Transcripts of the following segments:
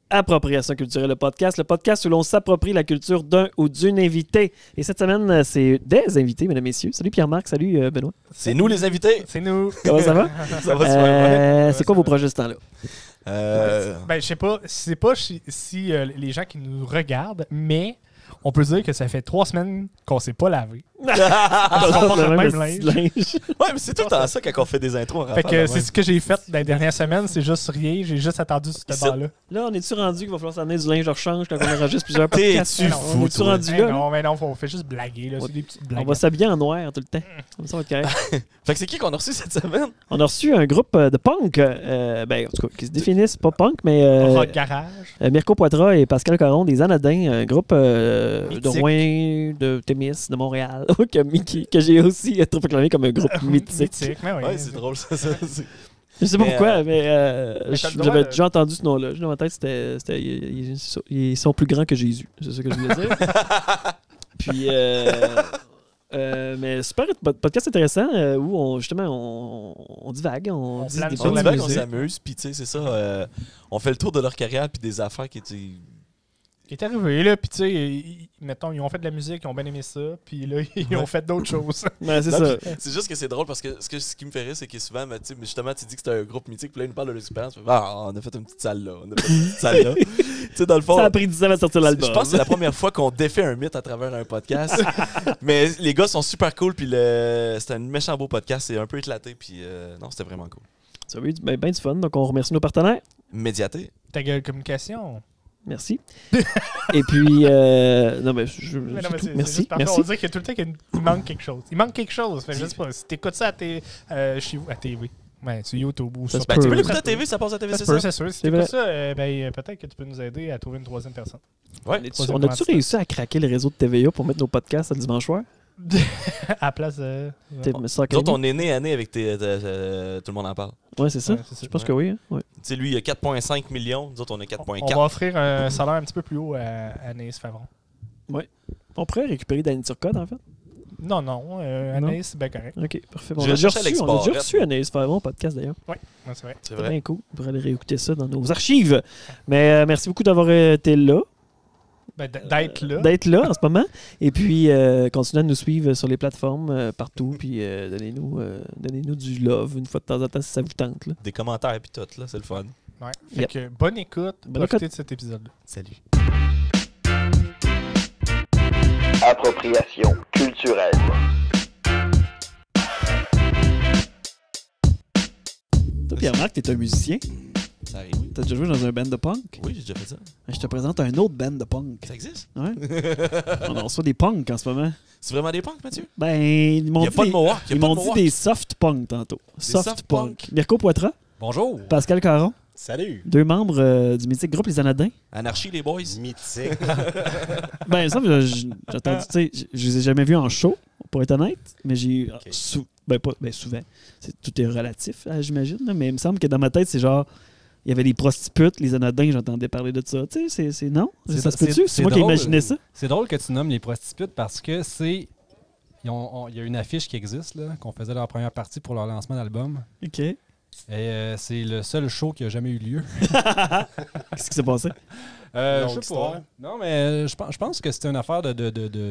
Appropriation culturelle, le podcast où l'on s'approprie la culture d'un ou d'une invité. Et cette semaine, c'est des invités, mesdames et messieurs. Salut Pierre-Marc, salut Benoît. C'est nous les invités. C'est nous. Comment ça va? Ça va super bien. C'est quoi vos projets ce temps-là? Ben, je sais pas, si les gens qui nous regardent, mais on peut dire que ça fait 3 semaines qu'on s'est pas lavé. Le même linge. Ouais, mais c'est tout le temps ça quand on fait des intros. Fait que c'est ce que j'ai fait dans les dernières semaines, c'est juste rien, j'ai juste attendu ce banc-là. Là, on est-tu rendu qu'il va falloir s'amener du linge de rechange quand on enregistre plusieurs podcasts? T'es-tu On fou, est-tu toi? rendu là? Non, mais non, on fait juste blaguer, là. C'est des petites blagues. On va s'habiller en noir tout le temps. Comme ça, on va être correct. Fait que c'est qui qu'on a reçu cette semaine? On a reçu un groupe de punk, ben, en tout cas, qui se définissent pas punk, mais Rock Garage. Mirko Poitras et Pascal Caron, des Anadins, un groupe de Mythique. Rouen, de Témis, de Montréal, que j'ai aussi proclamé comme un groupe mythique. Mais oui. Ouais, c'est drôle ça. Je sais pas Mais, pourquoi, mais t'as le droit j'avais de- déjà entendu ce nom-là. Dans ma tête, c'était ils sont plus grands que Jésus. C'est ça que je voulais dire. Puis, mais super podcast intéressant où on divague, on dit plane des sur On bonnes la divague, on musiques. s'amuse, puis tu sais, c'est ça. On fait le tour de leur carrière, puis des affaires qui étaient. Il est arrivé, là, puis tu sais, mettons, ils ont fait de la musique, ils ont bien aimé ça, puis là, ils ont fait d'autres choses. Ouais, c'est Non, ça. puis c'est juste que c'est drôle parce que ce qui me fait rire, c'est que souvent, mais, tu sais, mais justement, tu dis que c'était un groupe mythique, puis là, ils nous parlent de l'expérience. Ah, on a fait une petite salle là. On a fait une petite salle là. Tu sais, dans le fond. Ça a pris 10 ans à sortir l'album. Je pense que c'est la première fois qu'on défait un mythe à travers un podcast. Mais les gars sont super cool, puis c'était un méchant beau podcast. C'est un peu éclaté, puis non, c'était vraiment cool. Ça a eu bien du fun. Donc, on remercie nos partenaires. Médiaté. Ta gueule communication. Merci. Et puis, non, mais je. Mais non, mais c'est tout. c'est Merci. juste parfait. Merci. On dirait que tout le temps qu'il manque quelque chose. Il manque quelque chose. Fait, je sais pas, si t'écoutes ça chez vous, à TV, ouais, sur YouTube ou Ça sur se Ben, peut. tu peux Oui. l'écouter à TV, ça passe à TV, Ça c'est se peut, ça? c'est sûr. Si C'est t'écoutes vrai. ça, peut-être que tu peux nous aider à trouver une 3e personne. Ouais. On a-tu réussi à craquer le réseau de TVA pour mettre nos podcasts le dimanche soir? À la place de... Ça Nous autres, on est né à nez avec tout le monde en parle. Ouais, c'est ça. Ouais, c'est ça. Je pense que oui. Hein? Ouais. Tu sais, lui, il a 4,5 millions. Nous autres, on a On va 4,4. offrir un salaire un petit peu plus haut à Anaïs Favron. On pourrait récupérer Danny Turcotte, en fait. Non, Anaïs, c'est bien correct. OK, parfait. Bon, Je on a déjà cherchais reçu, l'export, Anaïs Favron au podcast, d'ailleurs. Ouais, c'est vrai. C'est C'est vrai. bien cool. On pourrait aller réécouter ça dans nos archives. Mais merci beaucoup d'avoir été là, Ben, d'être là. d'être là en ce moment. Et puis, continuez à nous suivre sur les plateformes partout. Puis, donnez-nous du love une fois de temps en temps si ça vous tente. Là. Des commentaires, puis tout, là, c'est le fun. Ouais. Fait Yep. que bonne écoute. Bonne Profitez de cet épisode-là. Salut. Appropriation culturelle. Toi, Pierre-Marc, t'es un musicien. Ça arrive. T'as déjà joué dans un band de punk. Oui, j'ai déjà fait ça. Je te présente un autre band de punk. Ça existe? Ouais. On reçoit des punks en ce moment. C'est vraiment des punks, Mathieu? Ben, ils m'ont Il n'y a dit pas de des- Mohawk. Ils m'ont dit des soft punk tantôt. soft punk. Mirko Poitras, Bonjour. Pascal Caron, Salut. 2 membres du mythique groupe Les Anadins. Anarchie, les boys. Mythique. Ben, ça, j'ai entendu, tu sais, je les ai jamais vus en show, pour être honnête, mais j'ai. Ok. Souvent. Tout est relatif, j'imagine, là, mais il me semble que dans ma tête, c'est genre. Il y avait des prostitutes, les Anadins, j'entendais parler de ça. Tu sais, c'est non? Ça se peut-tu? C'est moi qui ai drôle. imaginé ça. C'est drôle que tu nommes les prostitutes parce que c'est. Il y a une affiche qui existe, là, qu'on faisait leur première partie pour leur lancement d'album. OK. Et c'est le seul show qui a jamais eu lieu. Qu'est-ce qui s'est passé? Je Longue sais histoire. pas. Non, mais je pense que c'était une affaire de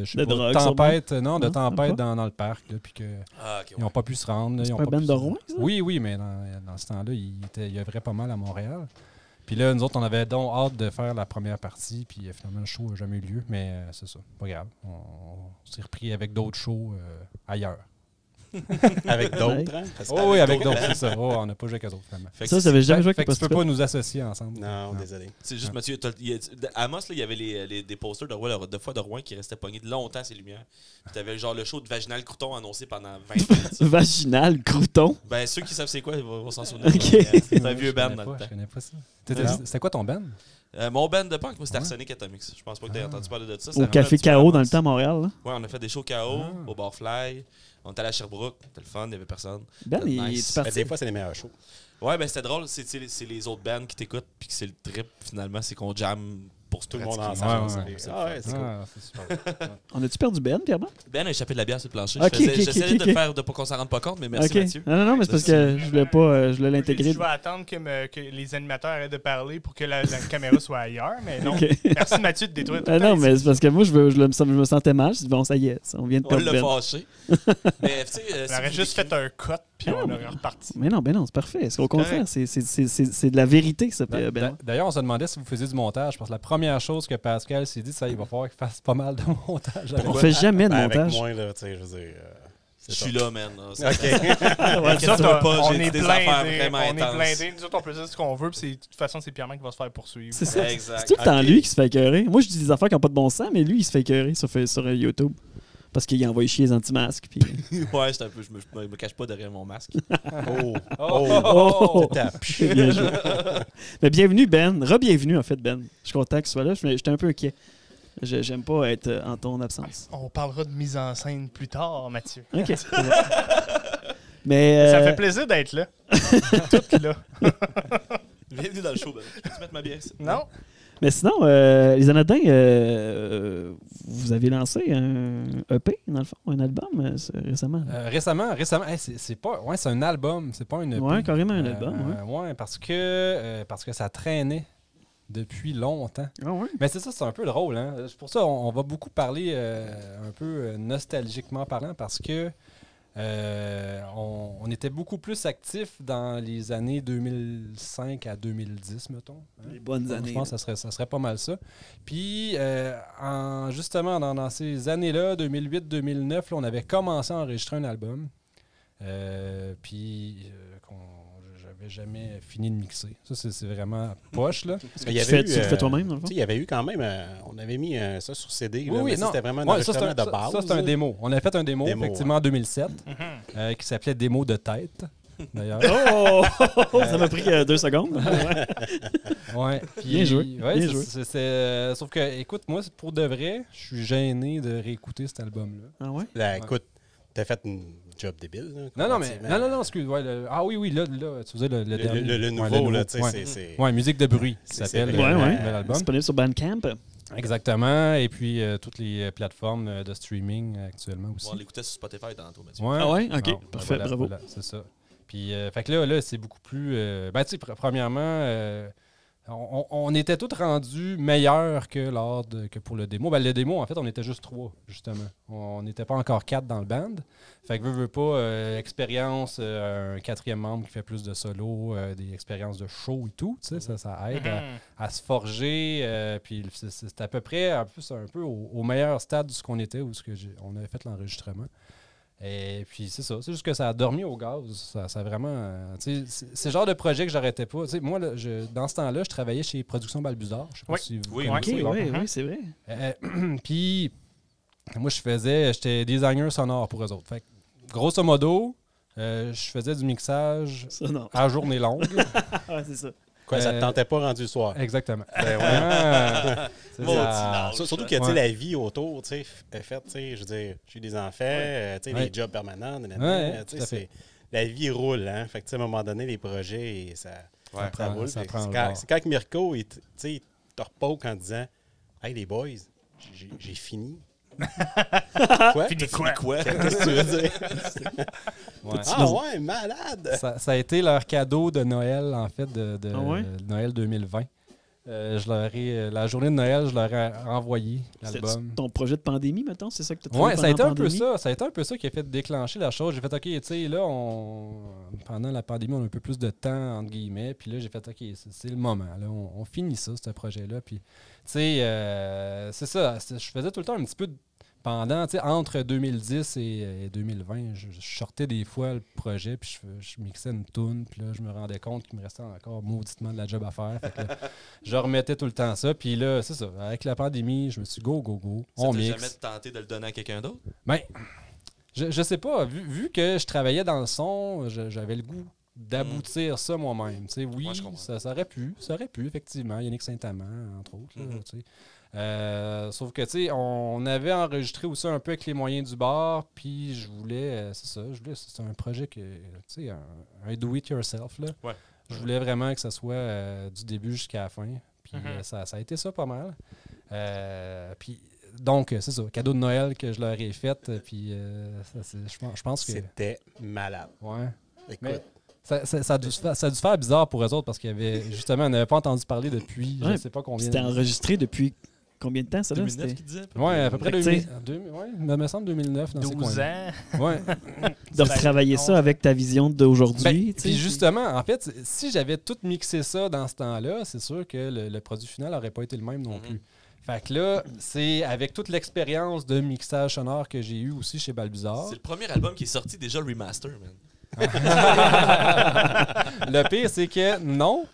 je sais De pas, drogue, tempête, de Non, tempête pas. dans le parc, là, puis que Ah, ok. ils n'ont pas pu se rendre. là, ils C'est ont pas un pas band pu de se- Rouen, ça? Oui, mais dans ce temps-là, il y avait pas mal à Montréal. Puis là, nous autres, on avait donc hâte de faire la première partie, puis finalement, le show n'a jamais eu lieu, mais c'est ça, pas grave. On s'est repris avec d'autres shows ailleurs. Avec Ouais. d'autres, hein? Parce que- Oh, oui, avec d'autres, c'est ça. Oh, on n'a pas joué avec eux autres, finalement. Fait que Ça, c'est- j'avais jamais joué Fait avec que les tu peux prostituées. pas nous associer ensemble. Non, désolé. C'est juste, Mathieu, à Amos, là, il y avait des posters de Rouen, de fois de Rouen qui restaient pognés de longtemps à ces lumières. Puis t'avais genre le show de Vaginal Crouton annoncé pendant 20 minutes. Vaginal, crouton. Ben, ceux qui savent c'est quoi, ils vont s'en souvenir. Ok. C'est un vieux Je band connais dans pas, le Je temps. connais pas ça. Non. C'était quoi ton band? Mon band de punk, moi, c'était Ouais. Arsenic Atomics. Je pense pas que tu Ah. entendu parler de ça. Au C'était Café vraiment un K.O. petit peu dans le avance. temps à Montréal. Là. Ouais, on a fait des shows KO, Ah. au Barfly. On était allé à Sherbrooke. C'était le fun, il y avait personne. Ben, il Nice. est Mais parti. des fois, c'est les meilleurs shows. Ouais, ben c'était drôle. C'est les autres bands qui t'écoutent, puis que c'est le trip, finalement, c'est qu'on jamme pour force tout le monde Pratiquer. ensemble. Ouais, C'est cool. c'est super. On a-tu perdu Ben, Pierre-Marc? Ben a échappé de la bière sur le plancher. Ok, J'essayais ok. de faire de pas qu'on s'en rende pas compte, mais merci Ok. Mathieu. Non, mais c'est parce que je voulais pas, je voulais l'intégrer. Je vais attendre que les animateurs arrêtent de parler pour que la caméra soit ailleurs, mais non. Ok. Merci Mathieu de détruire tout Ah le temps non, mais ici. c'est parce que moi, je me sentais mal. Je dis, bon, ça y est, on vient de On perdre l'a Ben. fâché. Mais tu sais, On aurait juste fait un cut, puis on aurait reparti. Mais non, c'est parfait. C'est au contraire, correct. c'est de la vérité, ça, Ben. D'ailleurs, on se demandait si vous faisiez du montage, parce que la première chose que Pascal s'est dit, ça, il va falloir qu'il fasse pas mal de montage. avec On moi. fait jamais de Ben, avec montage. moi, là, tu sais, je veux dire... Je suis là, man. OK. Qu'est-ce que tu veux pas? On J'ai est des affaires blindés, vraiment on est intenses. blindés. Nous autres, on peut dire ce qu'on veut, puis de toute façon, c'est Pierre-Marc qui va se faire poursuivre. C'est ça. Exact. C'est tout le temps Ok. lui qui se fait écœurer. Moi, je dis des affaires qui n'ont pas de bon sens, mais lui, il se fait écœurer sur YouTube. Parce qu'il a envoyé chier les anti-masques. Puis... Ouais, c'est un peu. Je me cache pas derrière mon masque. Oh! Oh! Tape. Bien joué. Mais bienvenue, Ben. Re-bienvenue, en fait, Ben. Je suis content que tu sois là. J'étais un peu inquiet. J'aime pas être en ton absence. On parlera de mise en scène plus tard, Mathieu. OK. c'est bon. Mais, Ça fait plaisir d'être là. Tout là. Bienvenue dans le show, Ben. Peux-tu mettre ma bière ici? Non? Mais sinon, les Anodins, vous avez lancé un EP, dans le fond, un album récemment. Récemment, hey, c'est pas, ouais, c'est un album, c'est pas une EP. Ouais, carrément un album, ouais, parce que ça traînait depuis longtemps. Ah ouais? Mais c'est ça, c'est un peu drôle. Hein? C'est pour ça on va beaucoup parler un peu nostalgiquement parlant, parce que on était beaucoup plus actifs dans les années 2005 à 2010, mettons. Hein? Les bonnes années. Je pense que ça serait pas mal ça. Puis, justement, dans ces années-là, 2008-2009, on avait commencé à enregistrer un album. Puis, j'avais jamais fini de mixer. Ça, c'est vraiment poche, là. Il y Tu avait le fais toi-même, dans le fond? Il y avait eu quand même... on avait mis ça sur CD. Oui, là, oui, mais non. c'était vraiment un Ouais, ça, enregistrement de base. Ça, c'est un démo. On avait fait un démo, Démo, effectivement, en 2007, qui s'appelait Démo de tête, d'ailleurs. Oh! Ça m'a pris 2 secondes. Ouais. Ouais, puis, Bien joué, ouais, bien joué. sauf que, écoute, moi, pour de vrai, je suis gêné de réécouter cet album-là. Ah ouais? Là, écoute, t'as fait une job débile. Là, Non, excuse. Ouais, oui, là, tu faisais le dernier. Le Ouais, nouveau, là, tu sais, ouais. c'est... Ouais, musique de bruit, qui C'est s'appelle vrai. Ouais. l'album. Disponible sur Bandcamp. Exactement, et puis toutes les plateformes de streaming actuellement aussi. On l'écoutait sur Spotify tantôt, Mathieu. Ouais. Ah ouais? OK. Ben Parfait, bravo. Voilà, c'est ça. Puis, fait que là, c'est beaucoup plus... ben, tu sais, premièrement, on était tous rendus meilleurs que pour le démo. Ben, le démo, en fait, on était juste 3, justement. On n'était pas encore 4 dans le band. Fait que veux pas, expérience, un 4e membre qui fait plus de solo, des expériences de show et tout, tu sais, ça aide à se forger. Puis c'est à peu près un peu au meilleur stade de ce qu'on était, où on avait fait l'enregistrement. Et puis c'est ça, c'est juste que ça a dormi au gaz. Ça a vraiment. C'est le genre de projet que j'arrêtais pas. T'sais, moi, là, dans ce temps-là, je travaillais chez Productions Balbuzard. Je sais pas si vous Oui, OK, connaissez. oui, c'est vrai. Puis moi, j'étais designer sonore pour eux autres. Fait que, grosso modo, je faisais du mixage Ça, non. à journée longue. Ah, c'est ça. Quoi, ça te tentait pas rendu le soir? Exactement. Ben ouais. C'est Maudit ça. lâche. Surtout que tu sais, Ouais. la vie autour, tu sais, est faite, tu sais, je veux dire, j'ai des enfants, tu sais, Ouais. des jobs permanents, Ouais, tu tout à sais, fait. la vie roule, hein. Fait que, tu sais, à un moment donné, les projets, ça roule. ça Fait que prend c'est le quand, bord. c'est quand que Mirko, tu sais, il te repoke en disant « Hey, les boys, j'ai fini. » Quoi? Fini Quoi? Quoi? Qu'est-ce que tu veux dire? Ouais. Ah ouais, malade! Ça a été leur cadeau de Noël, en fait, de Ah ouais? Noël 2020. La journée de Noël, je leur ai envoyé C'est l'album. ton projet de pandémie, mettons? C'est ça que tu as Ouais, trouvé ça a été pendant un peu la pandémie? ça. Ça a été un peu ça qui a fait déclencher la chose. J'ai fait, OK, tu sais, là, pendant la pandémie, on a un peu plus de temps, entre guillemets. Puis là, j'ai fait, OK, c'est le moment. Là, on finit ça, ce projet-là. Puis, tu sais, c'est ça. Je faisais tout le temps un petit peu pendant, tu sais, entre 2010 et 2020, je sortais des fois le projet, puis je mixais une toune, puis là, je me rendais compte qu'il me restait encore mauditement de la job à faire. Fait que là, je remettais tout le temps ça. Puis là, c'est ça. Avec la pandémie, je me suis dit, go, Ça on t'a mixe. jamais tenté de le donner à quelqu'un d'autre? Ben, je sais pas. Vu que je travaillais dans le son, j'avais le goût d'aboutir ça moi-même. Tu sais, oui, Ouais, je comprends. ça aurait pu, effectivement. Yannick Saint-Amand, entre autres. Là, tu sais. Sauf que, tu sais, on avait enregistré aussi un peu avec les moyens du bord, puis je voulais, c'est un projet que, tu sais, un do-it-yourself, là. Ouais. Je voulais vraiment que ça soit du début jusqu'à la fin. Puis Puis ça a été ça pas mal. Puis donc, c'est ça, cadeau de Noël que je leur ai fait. Puis je pense que... C'était malade. Ouais. Écoute, Mais ça a dû faire bizarre pour eux autres parce qu'il y avait, justement, on n'avait pas entendu parler depuis je ne sais pas combien. C'était enregistré depuis combien de temps, ça? 2009 qu'il disait? Oui, à peu près Fait que 2000. Ouais, il me semble 2009. Dans 12 ans. Ouais. De retravailler ça avec ta vision d'aujourd'hui. Ben, puis justement, en fait, si j'avais tout mixé ça dans ce temps-là, c'est sûr que le produit final n'aurait pas été le même non plus. Fait que là, c'est avec toute l'expérience de mixage sonore que j'ai eu aussi chez Balbuzard. C'est le premier album qui est sorti déjà remaster, man. Le pire, c'est que non,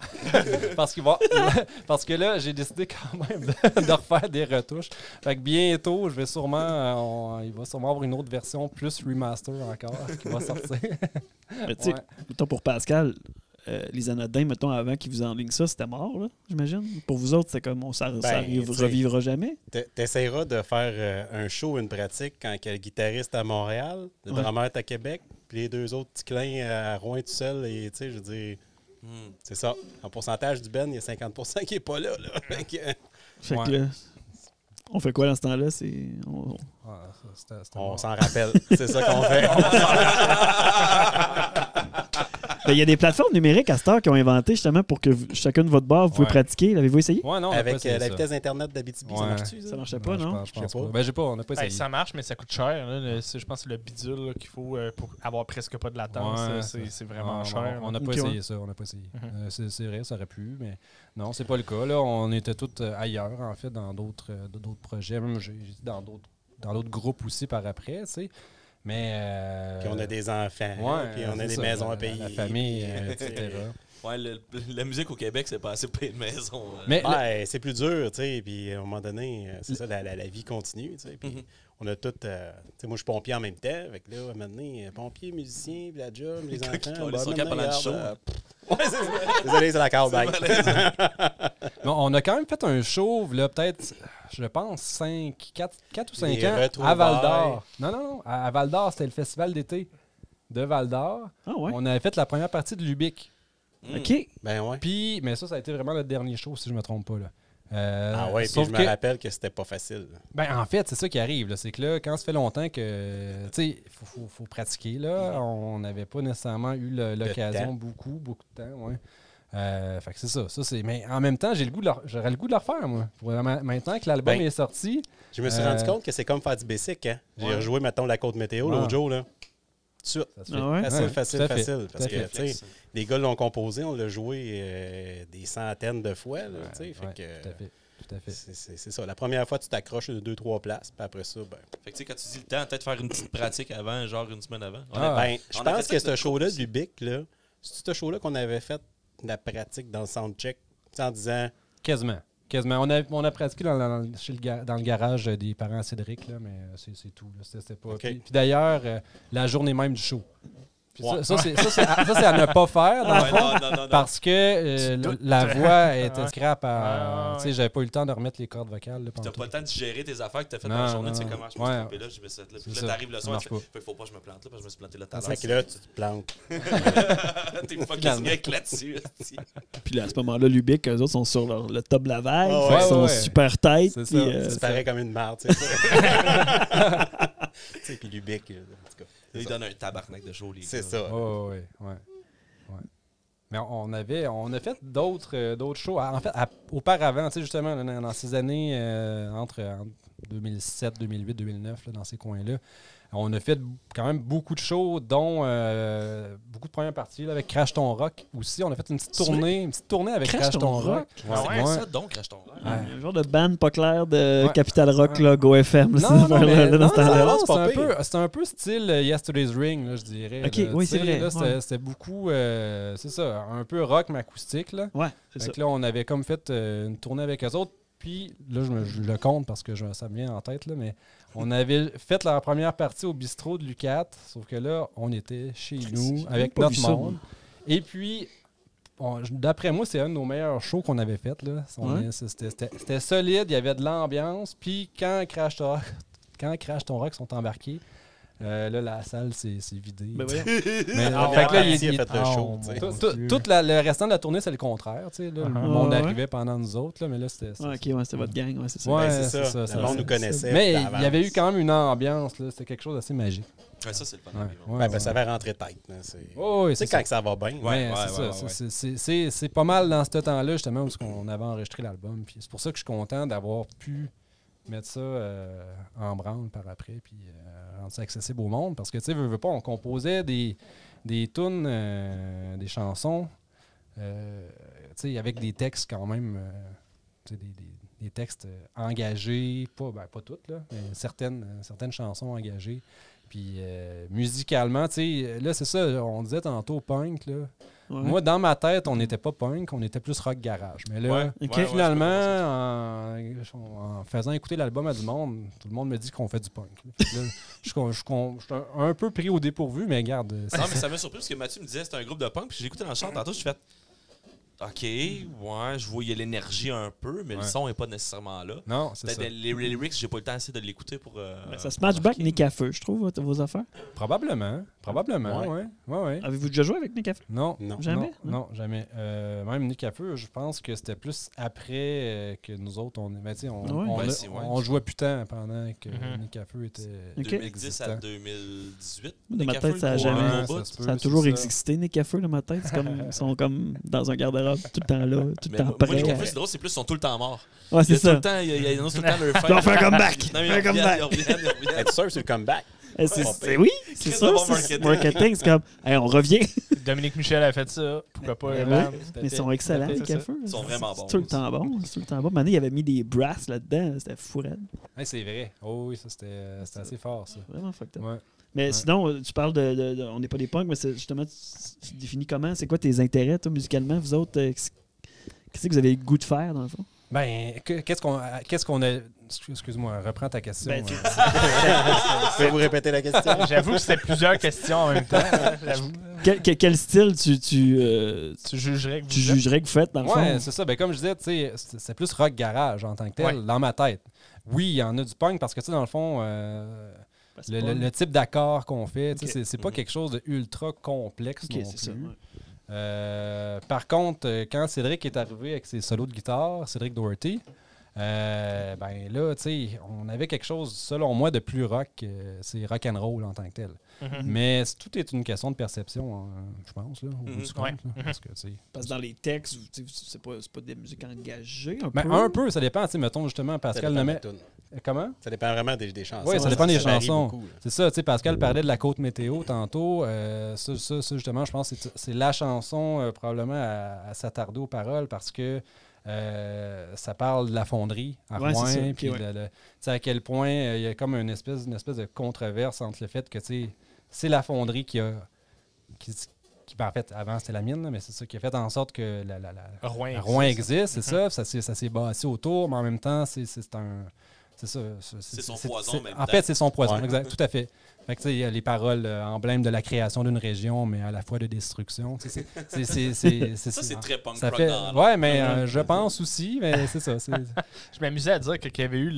parce que là, j'ai décidé quand même de refaire des retouches. Fait que bientôt, il va sûrement avoir une autre version plus remaster encore qui va sortir. Mais tu sais, mettons pour Pascal, les anodins, mettons, avant qu'ils vous enlignent ça, c'était mort, là, j'imagine. Pour vous autres, c'est comme ça revivra jamais. t'essaieras de faire un show, une pratique quand le guitariste à Montréal, le drummer est à Québec, puis les deux autres petits clins à Rouen tout seul. Et tu sais, je veux dire, c'est ça. En pourcentage du Ben, il y a 50% qui n'est pas là. Fait que là, on fait quoi dans ce temps-là? On s'en rappelle. C'est ça qu'on fait. Il y a des plateformes numériques à cette heure qui ont inventé justement pour que chacun de votre bar, vous pouvez pratiquer. L'avez-vous essayé? Ouais, non, avec la vitesse d'Internet d'Abitibi, ça marche-tu? Ça marchait pas, non? Je pense pas. Ben, on n'a pas essayé. Ça marche, mais ça coûte cher. Là. Je pense que c'est le bidule là, qu'il faut pour avoir presque pas de latence. C'est vraiment cher. On n'a pas essayé ça. On n'a pas essayé. C'est vrai, ça aurait pu, mais non, c'est pas le cas. Là, on était tous ailleurs, en fait, dans d'autres projets. Même j'ai dit dans d'autres groupes aussi par après, tu sais. Mais puis on a des enfants, puis on a des maisons à payer. La famille, etc. Ouais, la musique au Québec, c'est pas assez payer de maison. Mais c'est plus dur, tu sais. Puis à un moment donné, c'est ça, la vie continue, tu sais. Puis on a tout. Tu sais, moi, je suis pompier en même temps. Fait que là, à un moment donné, pompier, musicien, puis la job, les enfants. Ils sont capables pendant le show. Désolé, c'est la callback. On a quand même fait un show, là, peut-être, je pense, 4 ou 5 ans retrouvailles. à Val-d'Or. Non, à Val-d'Or, c'était le festival d'été de Val-d'Or. Ah ouais? On avait fait la première partie de Lubic. OK. Ben ouais. Puis, mais ça a été vraiment le dernier show, si je ne me trompe pas. Là. Puis je me rappelle que c'était pas facile. Ben, en fait, c'est ça qui arrive. Là. C'est que là, quand ça fait longtemps que, tu sais, faut pratiquer, là, on n'avait pas nécessairement eu l'occasion beaucoup de temps. Ouais. Fait que c'est ça. Mais en même temps, j'aurais le goût de le refaire, moi. Maintenant que l'album est sorti. Je me suis rendu compte que c'est comme faire du basic. Hein? J'ai rejoué, mettons, la Côte Météo l'autre jour. Là. Tout de suite. Facile. Parce que, tu sais, les gars l'ont composé, on l'a joué des centaines de fois. Là, fait que, tout à fait. C'est ça. La première fois, tu t'accroches 2-3 places, puis après ça, ben... Fait que, tu sais, quand tu dis le temps, peut-être faire une petite pratique avant, genre une semaine avant. Je pense que ce show-là du Bic, là, c'est ce show-là qu'on avait fait la pratique dans le soundcheck, en disant... Quasiment. On a pratiqué dans le garage des parents à Cédric, là, mais c'est tout. Là. C'était pas... Okay. Puis d'ailleurs, la journée même du show. Ça, c'est à ne pas faire, dans le fond, non. parce que la voix était scrap. Tu sais, j'avais pas eu le temps de remettre les cordes vocales. Là, t'as pas le temps de gérer tes affaires que t'as fait dans la journée. Tu sais comment je me suis trompé là. Je me suis là. Puis là, t'arrives le soir, tu fais, faut pas que je me plante là, parce que je me suis planté là tout à l'heure. C'est que là, tu te plantes. T'es une fucking geek là-dessus. Puis là, à ce moment-là, Lubic, eux autres sont sur le top de la vague. Ouais, ils sont super tight. C'est pareil comme une marde, tu sais. Puis Lubic, en tout cas. Il donne un tabarnak de show, les gars. C'est ça. Ouais. Mais on a fait d'autres shows. En fait, auparavant, tu sais, justement, dans ces années, entre 2007, 2008, 2009, là, dans ces coins-là, on a fait quand même beaucoup de shows, dont beaucoup de premières parties là, avec Crash Ton Rock aussi. On a fait une petite tournée avec Crash Ton Rock. C'est quoi ça, donc, Crash Ton Rock? Un genre de band pas clair de Capital Rock, là, Go FM. C'est un peu style Yesterday's Ring, là, je dirais. OK, là, oui, c'est vrai. Là, c'était beaucoup, c'est ça, un peu rock, mais acoustique. Là. Ouais, c'est ça. Là, on avait comme fait une tournée avec eux autres. Puis, là, je le compte parce que ça me vient en tête, là, mais on avait fait la première partie au bistrot de Lucat, sauf que là, on était chez nous avec notre monde. Et puis, d'après moi, c'est un de nos meilleurs shows qu'on avait fait. Là. C'était solide, il y avait de l'ambiance. Puis, quand Crash Ton Rock sont embarqués, Là, la salle, c'est vidé. Ben voyons. Mais, Fait fait que là, a fait le show. Oh, tu sais. mon tout le restant de la tournée, c'est le contraire. Tu sais, là. Le monde Ouais. arrivait pendant nous autres, là, mais là, c'était... Ah, ok, ouais, c'était votre gang, ouais, c'est ça. Ouais, Ben, c'est ça. Le monde nous connaissait. Mais d'avance. il y avait eu quand même une ambiance, là. C'était quelque chose d'assez magique. Ouais, ça, c'est le fun. Ouais, d'arriver. ouais, Ben, ça avait rentré tête. Là. Oh, oui, Tu sais, c'est quand ça va bien. Ouais, Ouais, c'est ça. C'est pas mal dans ce temps-là, justement, où on avait enregistré l'album. Puis c'est pour ça que je suis content d'avoir pu mettre ça en branle par après, puis rendre ça accessible au monde. Parce que, tu sais, veux pas, on composait des tunes, des chansons, tu sais, avec des textes quand même, tu sais, des textes engagés, pas toutes, là, mais certaines chansons engagées. Puis musicalement, tu sais, là, c'est ça, on disait tantôt punk, là. Ouais. Moi, dans ma tête, on n'était pas punk, on était plus rock garage. Mais là, Ouais, Ok. ouais, finalement, je peux en faisant écouter l'album à du monde, tout le monde me dit qu'on fait du punk. Là. Fait que là, je suis un peu pris au dépourvu, mais regarde. Non, mais ça m'a surpris parce que Mathieu me disait que c'était un groupe de punk. Puis j'ai écouté dans le chant tantôt, je fait OK, ouais, je vois il y a l'énergie un peu, mais le Ouais. son n'est pas nécessairement là. Non, c'est Peut-être ça. les lyrics, j'ai pas eu le temps assez de l'écouter pour. Ben, ça se match back Nick à feu, je trouve, vos affaires. Probablement, ouais. Avez-vous déjà joué avec Nick à feu? Non, Non. Jamais? Non, jamais. Même Nick à feu, je pense que c'était plus après que nous autres, ben, tu sais, Ah ouais? Ben, c'est- ouais. on jouait putain pendant que Mhm. Nick à feu était... Ok. 2010 à 2018. De ma Nick tête, Café, ça a le jamais- gros Ouais, bout. ça se peut, Ça a c'est toujours ça. existé, Nick à feu, dans ma tête. Ils sont comme dans un garde-robe tout le temps là, tout le Mais temps moi, prêt. Nick Café, c'est drôle, c'est plus, ils sont tout le temps morts. Ouais, c'est Il y a tout le ça. temps, il y a tout le temps leur Ils vont faire un comeback. Non, mais Faire un comeback. ils reviennent. Es-tu sûr que c'est le comeback? Oui, c'est Chris ça. de bon C'est marketing. marketing, c'est comme, hey, on revient. Dominique Michel a fait ça. Pourquoi pas? Ouais, bam. Mais ils sont excellents, C'est Nick ça. à feu. Ils sont vraiment bons. C'est tout le temps bon. C'est tout le temps bon. Maintenant, il avait mis des brasses là-dedans. C'était fou raide. Ouais, c'est vrai. Oh oui, ça c'était assez fort, ça. Vraiment fucked up. Ouais. Mais Ouais. sinon, tu parles on n'est pas des punks, mais c'est justement, tu définis comment? C'est quoi tes intérêts, toi, musicalement? Vous autres, qu'est-ce que vous avez le goût de faire, dans le fond? Ben, qu'est-ce qu'on a... Excuse-moi, reprends ta question. Ben, Pouvez-vous répéter la question? J'avoue que c'était plusieurs questions en même temps. J'avoue. Quel style tu jugerais que vous jugerais que vous faites, dans le Ouais, fond? c'est ça. Ben, comme je disais, tu sais, c'est plus rock garage en tant que tel, Ouais. dans ma tête. Oui, il y en a du punk parce que, tu sais, dans le fond, le type d'accord qu'on fait, tu sais, Ok. c'est pas quelque chose de ultra complexe Ok, non c'est ça. plus. ouais. Par contre, quand Cédric est arrivé avec ses solos de guitare, Cédric Doherty, ben là, tu sais, on avait quelque chose, selon moi, de plus rock. C'est rock and roll en tant que tel. Mhm. Mais tout est une question de perception, hein, je pense, là, au bout du compte. Ouais. Là, parce que, tu sais, Parce que dans les textes, tu sais, c'est pas des musiques engagées, un ben, peu? un peu, ça dépend. Tu sais, mettons justement, Pascal nommait. Comment? Ça dépend vraiment des chansons. Oui, ça dépend des varie chansons. beaucoup, là. C'est ça, tu sais, Pascal parlait de la côte météo tantôt. Ça, justement, je pense que c'est la chanson probablement à s'attarder aux paroles parce que ça parle de la fonderie à Ouais, Rouen. c'est ça. Ok, Puis ouais. tu sais, à quel point il y a comme une espèce de controverse entre le fait que, tu sais, c'est la fonderie qui ben, en fait, avant c'était la mine, là, mais c'est ça qui a fait en sorte que Rouen existe, c'est ça. Ça s'est bâti autour, mais en même temps, c'est un... C'est ça. C'est son poison en même En temps. fait, c'est son poison, Ouais. exact, tout à fait. Fait que, tu sais, il y a les paroles emblèmes de la création d'une région, mais à la fois de destruction. Tu sais, Ça, c'est très punk ça rock fait, dans ouais, mais je pense aussi, mais c'est ça. Je m'amusais à dire qu'il y avait eu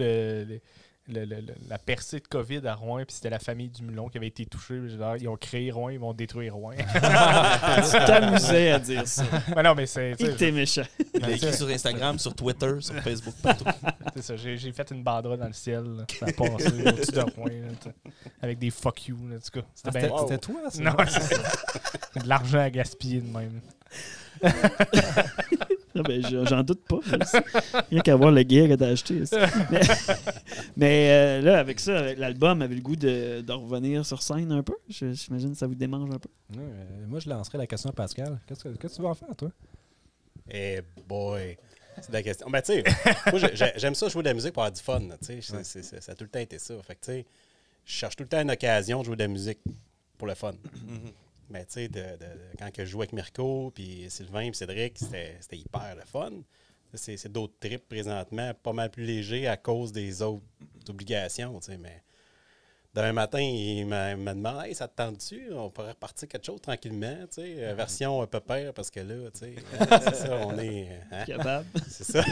la percée de COVID à Rouen, puis c'était la famille Dumoulin qui avait été touchée. Genre, ils ont créé Rouen, ils vont détruire Rouen. Tu t'amusais à dire ça. Mais non, mais c'est. Il était méchant. Il a écrit sur Instagram, sur Twitter, sur Facebook, partout. C'est ça, j'ai fait une bandera dans le ciel. Là. Ça a passé au-dessus de Rouen. Là, avec des fuck you. Là, en tout cas, c'était bien. C'était toi, ça? Non, c'est ça. De l'argent à gaspiller de même. Non, ben, j'en doute pas. Rien qu'à voir le gear que t'as acheté. Mais là, avec ça, avec l'album, avait le goût de revenir sur scène un peu. J'imagine que ça vous démange un peu. Ouais, moi, je lancerais la question à Pascal. Qu'est-ce que tu vas en faire, toi? Eh boy! C'est la question. Ben, tu sais, moi, j'aime ça jouer de la musique pour avoir du fun. là, tu sais. Ça a tout le temps été ça. Fait que, tu sais, je cherche tout le temps une occasion de jouer de la musique pour le fun. Mais, tu sais, quand que je joue avec Mirko, puis Sylvain, puis Cédric, c'était hyper le fun. C'est d'autres trips présentement, pas mal plus légers à cause des autres obligations, tu sais. Mais demain matin, il m'a demandé « Hey, ça te tente-tu? On pourrait repartir quelque chose tranquillement, tu sais, version pépère, parce que là, tu sais, c'est ça, on est... hein? Capable. C'est ça.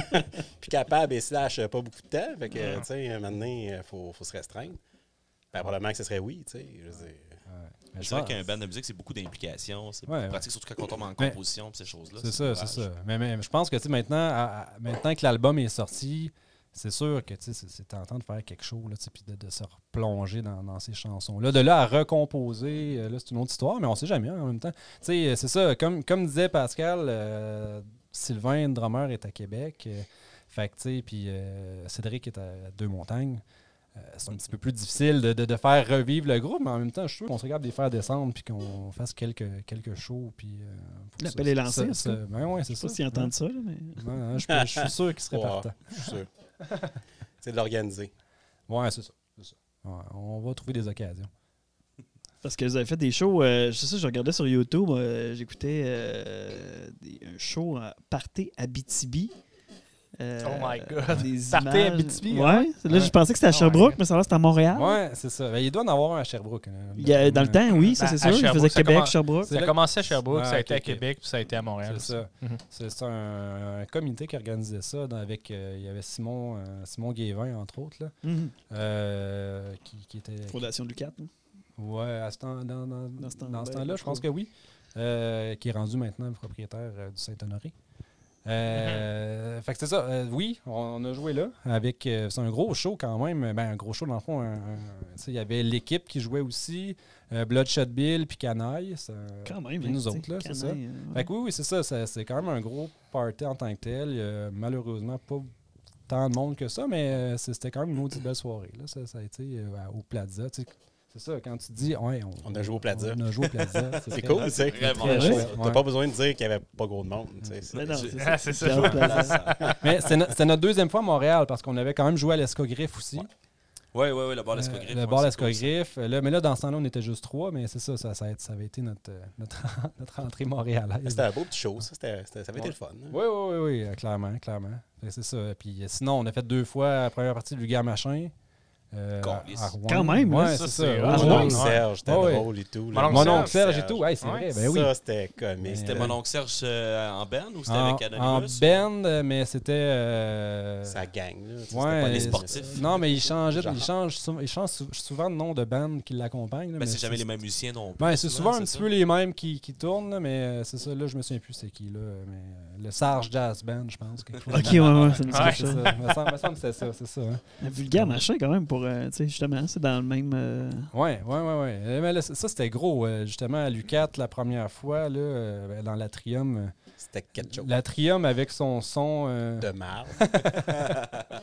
Puis capable et slash pas beaucoup de temps. Fait que, tu sais, maintenant, il faut se restreindre. probablement que ce serait oui, tu sais. Mais c'est vrai qu'un band de musique, c'est beaucoup d'implications. C'est pratique, surtout quand on tombe en composition et ces choses-là. C'est ça. Mais je pense que maintenant que l'album est sorti, c'est sûr que c'est tentant de faire quelque chose, puis de se replonger dans ces chansons-là. De là à recomposer, là, c'est une autre histoire, mais on ne sait jamais en même temps. C'est ça, comme disait Pascal, Sylvain, le drummer, est à Québec. Puis Cédric est à Deux-Montagnes. C'est un petit peu plus difficile de faire revivre le groupe, mais en même temps, je suis sûr qu'on se regarde les faire descendre puis qu'on fasse quelques shows. L'appel est lancé. Ben ouais, c'est ça. Je sais pas s'ils entendent ça. Mais... Non, je suis sûr qu'ils seraient partants. Je suis sûr. C'est de l'organiser. Ouais, c'est ça. Ouais, on va trouver des occasions. Parce que vous avez fait des shows, je sais, je regardais sur YouTube, j'écoutais un show à Party Abitibi. Oh my God. Des Party images. Abitibi. Ouais. Là, je pensais que c'était à Sherbrooke, mais ça va, c'est à Montréal. Ouais, c'est ça. Il doit en avoir un à Sherbrooke. Dans le temps, oui, ça c'est sûr. Il faisait Québec, Sherbrooke. Ça a commencé à Sherbrooke, ça a été à Québec, puis ça a été à Montréal. C'est ça. C'est un comité qui organisait ça. Il y avait Simon Guévin, entre autres, là, qui était... Fondation Lucat. Ouais, dans ce temps-là, je pense que oui. Qui est rendu maintenant propriétaire du Saint-Honoré. Fait que c'est ça. Oui, on a joué là. C'est un gros show quand même. Un gros show, dans le fond. Il y avait l'équipe qui jouait aussi. Bloodshot Bill puis Canaille. Quand même. Puis nous autres, là, c'est ça. Fait que oui, c'est ça. C'est quand même un gros party en tant que tel. Il y a malheureusement pas tant de monde que ça, mais c'était quand même une autre belle soirée. Là. Ça a été au Plaza. C'est ça, quand tu dis, ouais, on a joué au Plaza. On a joué au Plaza. C'est cool, tu sais. T'as pas besoin de dire qu'il n'y avait pas gros de monde. Mais non, c'est ça. Mais c'est notre deuxième fois à Montréal parce qu'on avait quand même joué à l'Escogriffe aussi. Oui, le bar l'Escogriffe. Le bar l'Escogriffe. Mais là, dans ce temps-là, on était juste 3, mais c'est ça, ça avait été notre entrée montréalaise. C'était un beau petit show, ça avait été le fun. Oui, clairement. C'est ça. Puis sinon, on a fait 2 fois la première partie de Vulgaire Machin. Quand même, ouais, c'est ça. Mon oncle Serge, c'était drôle et tout. Mon oncle Serge et tout, c'est vrai. Ben oui. Ça, c'était comique. C'était mon oncle Serge en band ou c'était avec Anonymous? En band, mais c'était... Sa gang, là. Ouais, pas les sportifs. Non, mais il change souvent de nom de band qui l'accompagne. Mais c'est jamais les mêmes musiciens non plus. Ben, c'est souvent un petit peu les mêmes qui tournent, mais c'est ça. Là, je me souviens plus c'est qui, là. Mais le Sarge Jazz Band, je pense. Ok, ouais, ça me dit ça. Il me semble que c'est ça, hein. Vulgaire Machin, quand même, pour... justement, c'est dans le même... Ouais. Mais là, ça, c'était gros. Justement, à l'UQAT, la première fois, là, dans l'Atrium... C'était quelque chose. L'Atrium avec son son... De marde.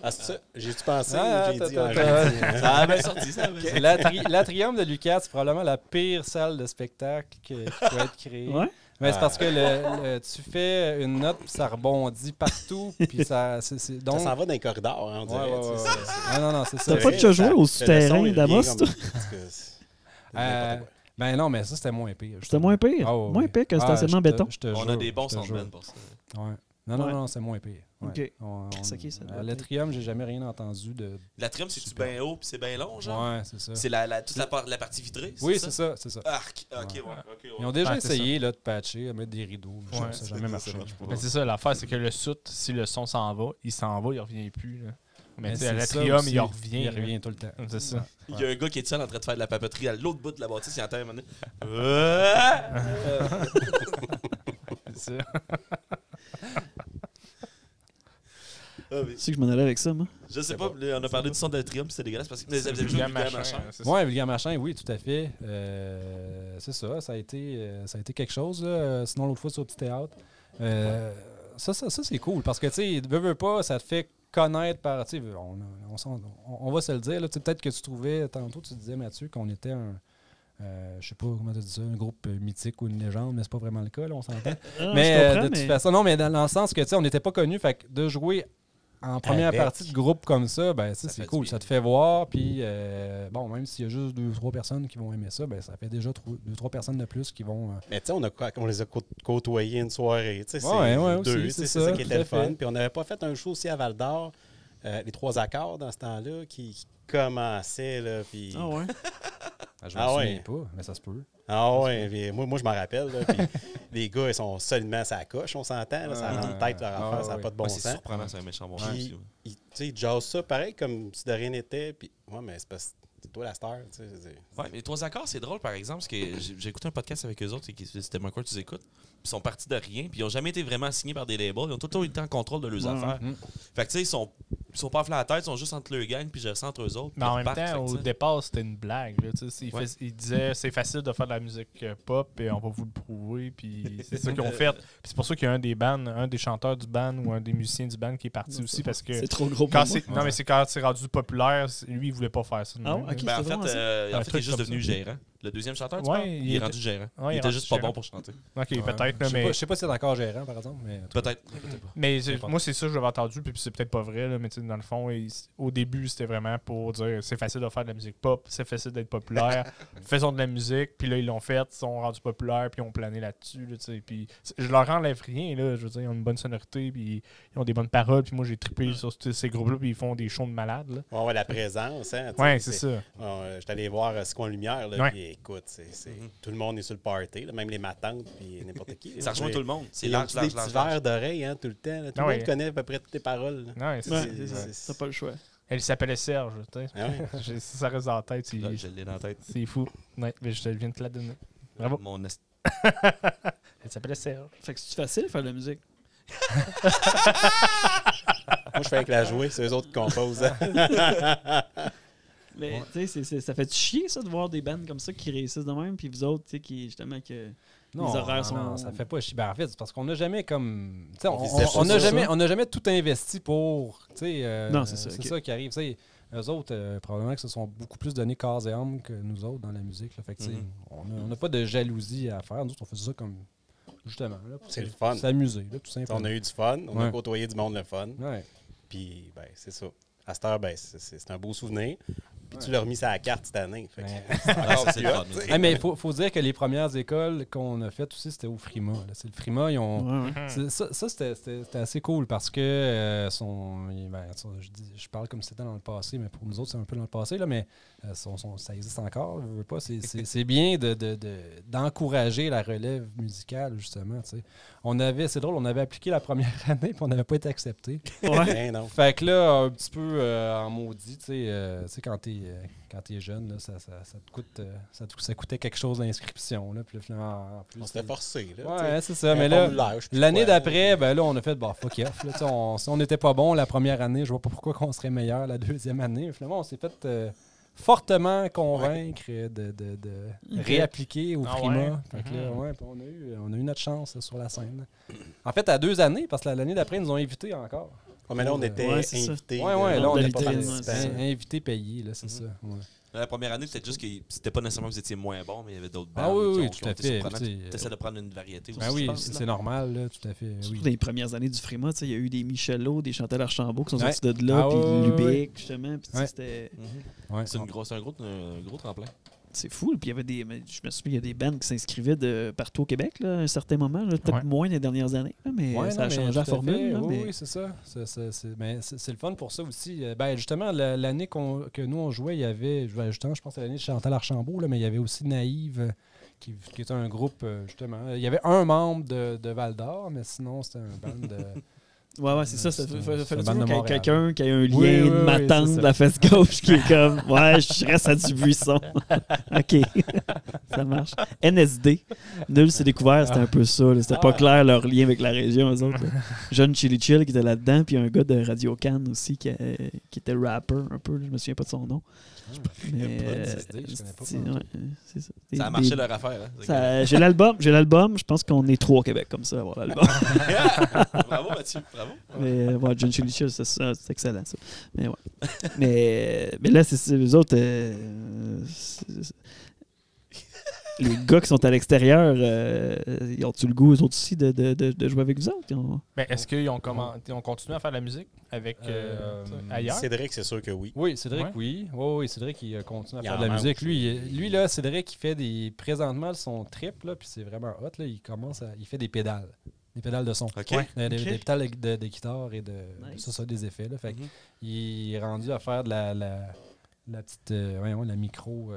C'est ça? J'ai-tu pensé? J'ai dit... Ça avait sorti, ça avait sorti. L'Atrium de l'UQAT, c'est probablement la pire salle de spectacle qui peut être créée. Ouais? Mais c'est parce que tu fais une note puis ça rebondit partout. Puis ça s'en va dans les corridors, on dirait. Non, c'est ça. T'as pas déjà joué au souterrain d'Amos, toi? Ben non, mais ça, c'était moins pire. C'était moins pire? Moins pire que le stationnement béton? On a des bons soundmen pour ça. Ouais. Non, c'est moins pire. Ouais. OK. À l'Atrium, j'ai jamais rien entendu de... L'Atrium, c'est-tu bien haut puis c'est bien long, genre? Ouais, c'est ça. C'est toute la partie vitrée? Oui, c'est ça. Arc! OK. Ils ont déjà essayé de patcher, à mettre des rideaux. Ça n'a jamais marché. Mais c'est ça, l'affaire, c'est que le soute, si le son s'en va, il revient plus. Là. Mais à l'Atrium, il revient. Il revient tout le temps. C'est ça. Il y a un gars qui est seul en train de faire de la papeterie à l'autre bout de la bâtisse, il entend un moment donné. C'est ça. Tu sais que je m'en allais avec ça, moi? Je sais pas, on a parlé du son d'Atrium, c'était dégueulasse parce que vous avez joué Vulgaire Machin. Oui, Vulgaire Machin, oui, tout à fait. C'est ça a été quelque chose. Sinon, l'autre fois, sur le petit théâtre. Ça c'est cool parce que, tu sais, veux pas, ça te fait connaître par. Tu sais, on va se le dire. Là, peut-être que tu trouvais, tantôt, tu disais, Mathieu, qu'on était je sais pas comment tu dis ça, un groupe mythique ou une légende, mais c'est pas vraiment le cas, là, on s'entend. Mais de toute façon, non, mais dans le sens que, tu sais, on n'était pas connus, fait que de jouer en première partie de groupe comme ça, ben c'est cool. Ça te fait voir, puis bon, même s'il y a juste 2-3 personnes qui vont aimer ça, ben ça fait déjà 2-3 personnes de plus qui vont... Mais tu sais, on les a côtoyés une soirée, tu sais, c'est ça qui était le fun. Puis on n'avait pas fait un show aussi à Val-d'Or, les 3 accords dans ce temps-là, qui commençaient, là, puis... Ah ouais? Je me souviens pas, mais ça se peut. Ah ouais, moi je m'en rappelle. Là, puis les gars, ils sont solidement à la coche, on s'entend. Là, ça rentre tête leur affaire, ça n'a pas de bon sens. C'est surprenant, c'est un méchant bon sens. Ils jazzent ça pareil comme si de rien n'était. Puis, ouais, mais c'est parce c'est toi la star. Tu sais, Ouais, mais les 3 accords, c'est drôle, par exemple, parce que j'ai écouté un podcast avec eux autres, c'était moi quoi tu écoutes. Puis ils sont partis de rien, puis ils n'ont jamais été vraiment signés par des labels. Ils ont tout le temps été en contrôle de leurs affaires. Fait que tu sais, ils sont pas enflés à la tête, ils sont juste entre le gang, puis je ressens entre eux autres. Mais en même temps, au départ, c'était une blague. Là, il disait c'est facile de faire de la musique pop et on va vous le prouver. Puis c'est ça qu'ils ont fait. Puis c'est pour ça qu'il y a un des chanteurs du band ou un des musiciens du band qui est parti aussi parce que. C'est trop gros quand pour moi. Non, mais c'est quand c'est rendu populaire, lui, il voulait pas faire ça. Ah, ok, en fait, il est juste devenu gérant. Le deuxième chanteur, tu Ouais, il est rendu gérant. Ouais, il était juste pas bon pour chanter. Ok, peut-être. Je sais pas si c'est encore gérant, par exemple. Mais Peut-être. Mais moi, c'est ça que j'avais entendu, puis c'est peut-être pas vrai, là, mais dans le fond, au début, c'était vraiment pour dire c'est facile de faire de la musique pop, c'est facile d'être populaire, faisons de la musique, puis là, ils l'ont fait, ils sont rendus populaires, puis ils ont plané là-dessus, là, puis je leur enlève rien, là, je veux dire, ils ont une bonne sonorité, puis ils ont des bonnes paroles, puis moi, j'ai trippé sur ces groupes-là, puis ils font des shows de malades. Là. Ouais, la présence. Hein, ouais, c'est ça. J'étais allé voir Squan Lumière, là, puis écoute, tout le monde est sur le party, là, même les matantes, puis n'importe qui. Ça rejoint tout le monde. C'est des petits verres d'oreille, hein, tout le temps. Là. Tout le monde connaît à peu près toutes tes paroles. Ouais, t'as pas le choix. Elle s'appelait Serge, tu sais. Ah ouais. Ça reste dans la tête. Je l'ai dans la tête. C'est fou. Ouais, mais je viens de te la donner. Bravo. Elle s'appelait Serge. Fait que c'est facile de faire de la musique. Moi, je fais avec la jouer, c'est eux autres qui composent. Mais tu sais, ça fait chier ça de voir des bands comme ça qui réussissent de même, puis vous autres, tu sais, qui justement que les horaires sont. Non, ça fait pas chier. Ben, en fait, c'est parce qu'on n'a jamais comme. On n'a jamais tout investi pour. Non, c'est ça. C'est ça qui arrive. T'sais, eux autres, probablement que se sont beaucoup plus donné corps et âme que nous autres dans la musique. Là. Fait que, on n'a pas de jalousie à faire. Nous autres, on fait ça comme. Justement. Là, c'est le fun. S'amuser, tout simplement. On a eu du fun. On a côtoyé du monde le fun. Ouais. Puis, ben, c'est ça. À cette heure, ben, c'est un beau souvenir. Puis tu l'as remis ça à la carte cette année. Fait que mais il faut dire que les premières écoles qu'on a faites aussi, c'était au Frima. Là. C'est le Frima, ils ont. Ça c'était assez cool parce que je parle comme si c'était dans le passé, mais pour nous autres, c'est un peu dans le passé, là, mais ça existe encore. Je veux pas. C'est bien d'encourager la relève musicale, justement. T'sais. C'est drôle, on avait appliqué la première année puis on n'avait pas été accepté. Ouais. Non. Fait que là, un petit peu en maudit, tu sais, quand t'es jeune, là, ça coûtait quelque chose d'inscription. Puis finalement, en plus, on s'était forcé. Là, ouais, c'est ça. Mais là, l'année d'après, ben là, on a fait fuck off. Là, si on n'était pas bon la première année, je vois pas pourquoi on serait meilleur la deuxième année. Finalement, on s'est fait fortement convaincre de réappliquer au Frima. Fait que là, on a eu notre chance sur la scène. En fait, à 2 années, parce que l'année d'après, ils nous ont invités encore. Ouais, mais là, on était invités. Là, on était invités payés, là, c'est ça. Ouais. La première année, peut-être juste que c'était pas nécessairement que vous étiez moins bon, mais il y avait d'autres bands. Ah oui, qui tout à fait. Tu essaies de prendre une variété aussi. Ben oui, c'est normal, là, tout à fait. Surtout dans les premières années du Frima, il y a eu des Michelot, des Chantal Archambault qui sont sortis de là, puis Lubick, justement. Puis c'était. C'est un gros tremplin. C'est fou. Puis il y avait je me souviens, il y a des bands qui s'inscrivaient de partout au Québec, là, à un certain moment, peut-être moins les dernières années, là, mais ça a changé la formule. Là, oui, c'est ça. C'est le fun pour ça aussi. Justement, l'année que nous, on jouait, il y avait, justement, je pense que c'est l'année de Chantal Archambault, là, mais il y avait aussi Naïve, qui était un groupe, justement. Il y avait un membre de Val-d'Or, mais sinon, c'était un band de... Ouais, c'est ça. Il fallait toujours qu'il y ait quelqu'un qui ait un lien de ma tante de la fesse gauche qui est comme ouais, je reste à du buisson. OK. Ça marche. NSD. Nul s'est découvert, c'était un peu ça. C'était pas clair leur lien avec la région, eux autres. Jeune Chili Chill qui était là-dedans, puis un gars de Radio Cannes aussi qui était rapper un peu. Je me souviens pas de son nom. Mais je connais pas. C'est ça. Ça a marché leur affaire. Hein? J'ai l'album. Je pense qu'on est 3 au Québec comme ça à avoir l'album. Bravo Mathieu, bravo. Mais John Chili Chill, c'est excellent ça. Mais ouais. mais là, c'est eux autres. Les gars qui sont à l'extérieur, ils ont-tu le goût, eux autres aussi, de jouer avec vous autres? Mais est-ce qu'ils ont continué à faire de la musique avec ailleurs? Cédric, c'est sûr que oui. Oui, Cédric, oui. Oui, Cédric, il continue à faire de la musique. Lui, là, Cédric, il fait présentement son trip, là, puis c'est vraiment hot. Là, il fait des pédales. Des pédales de son. Okay. Des pédales de guitare et des effets. Là. Fait il est rendu à faire de la petite la micro.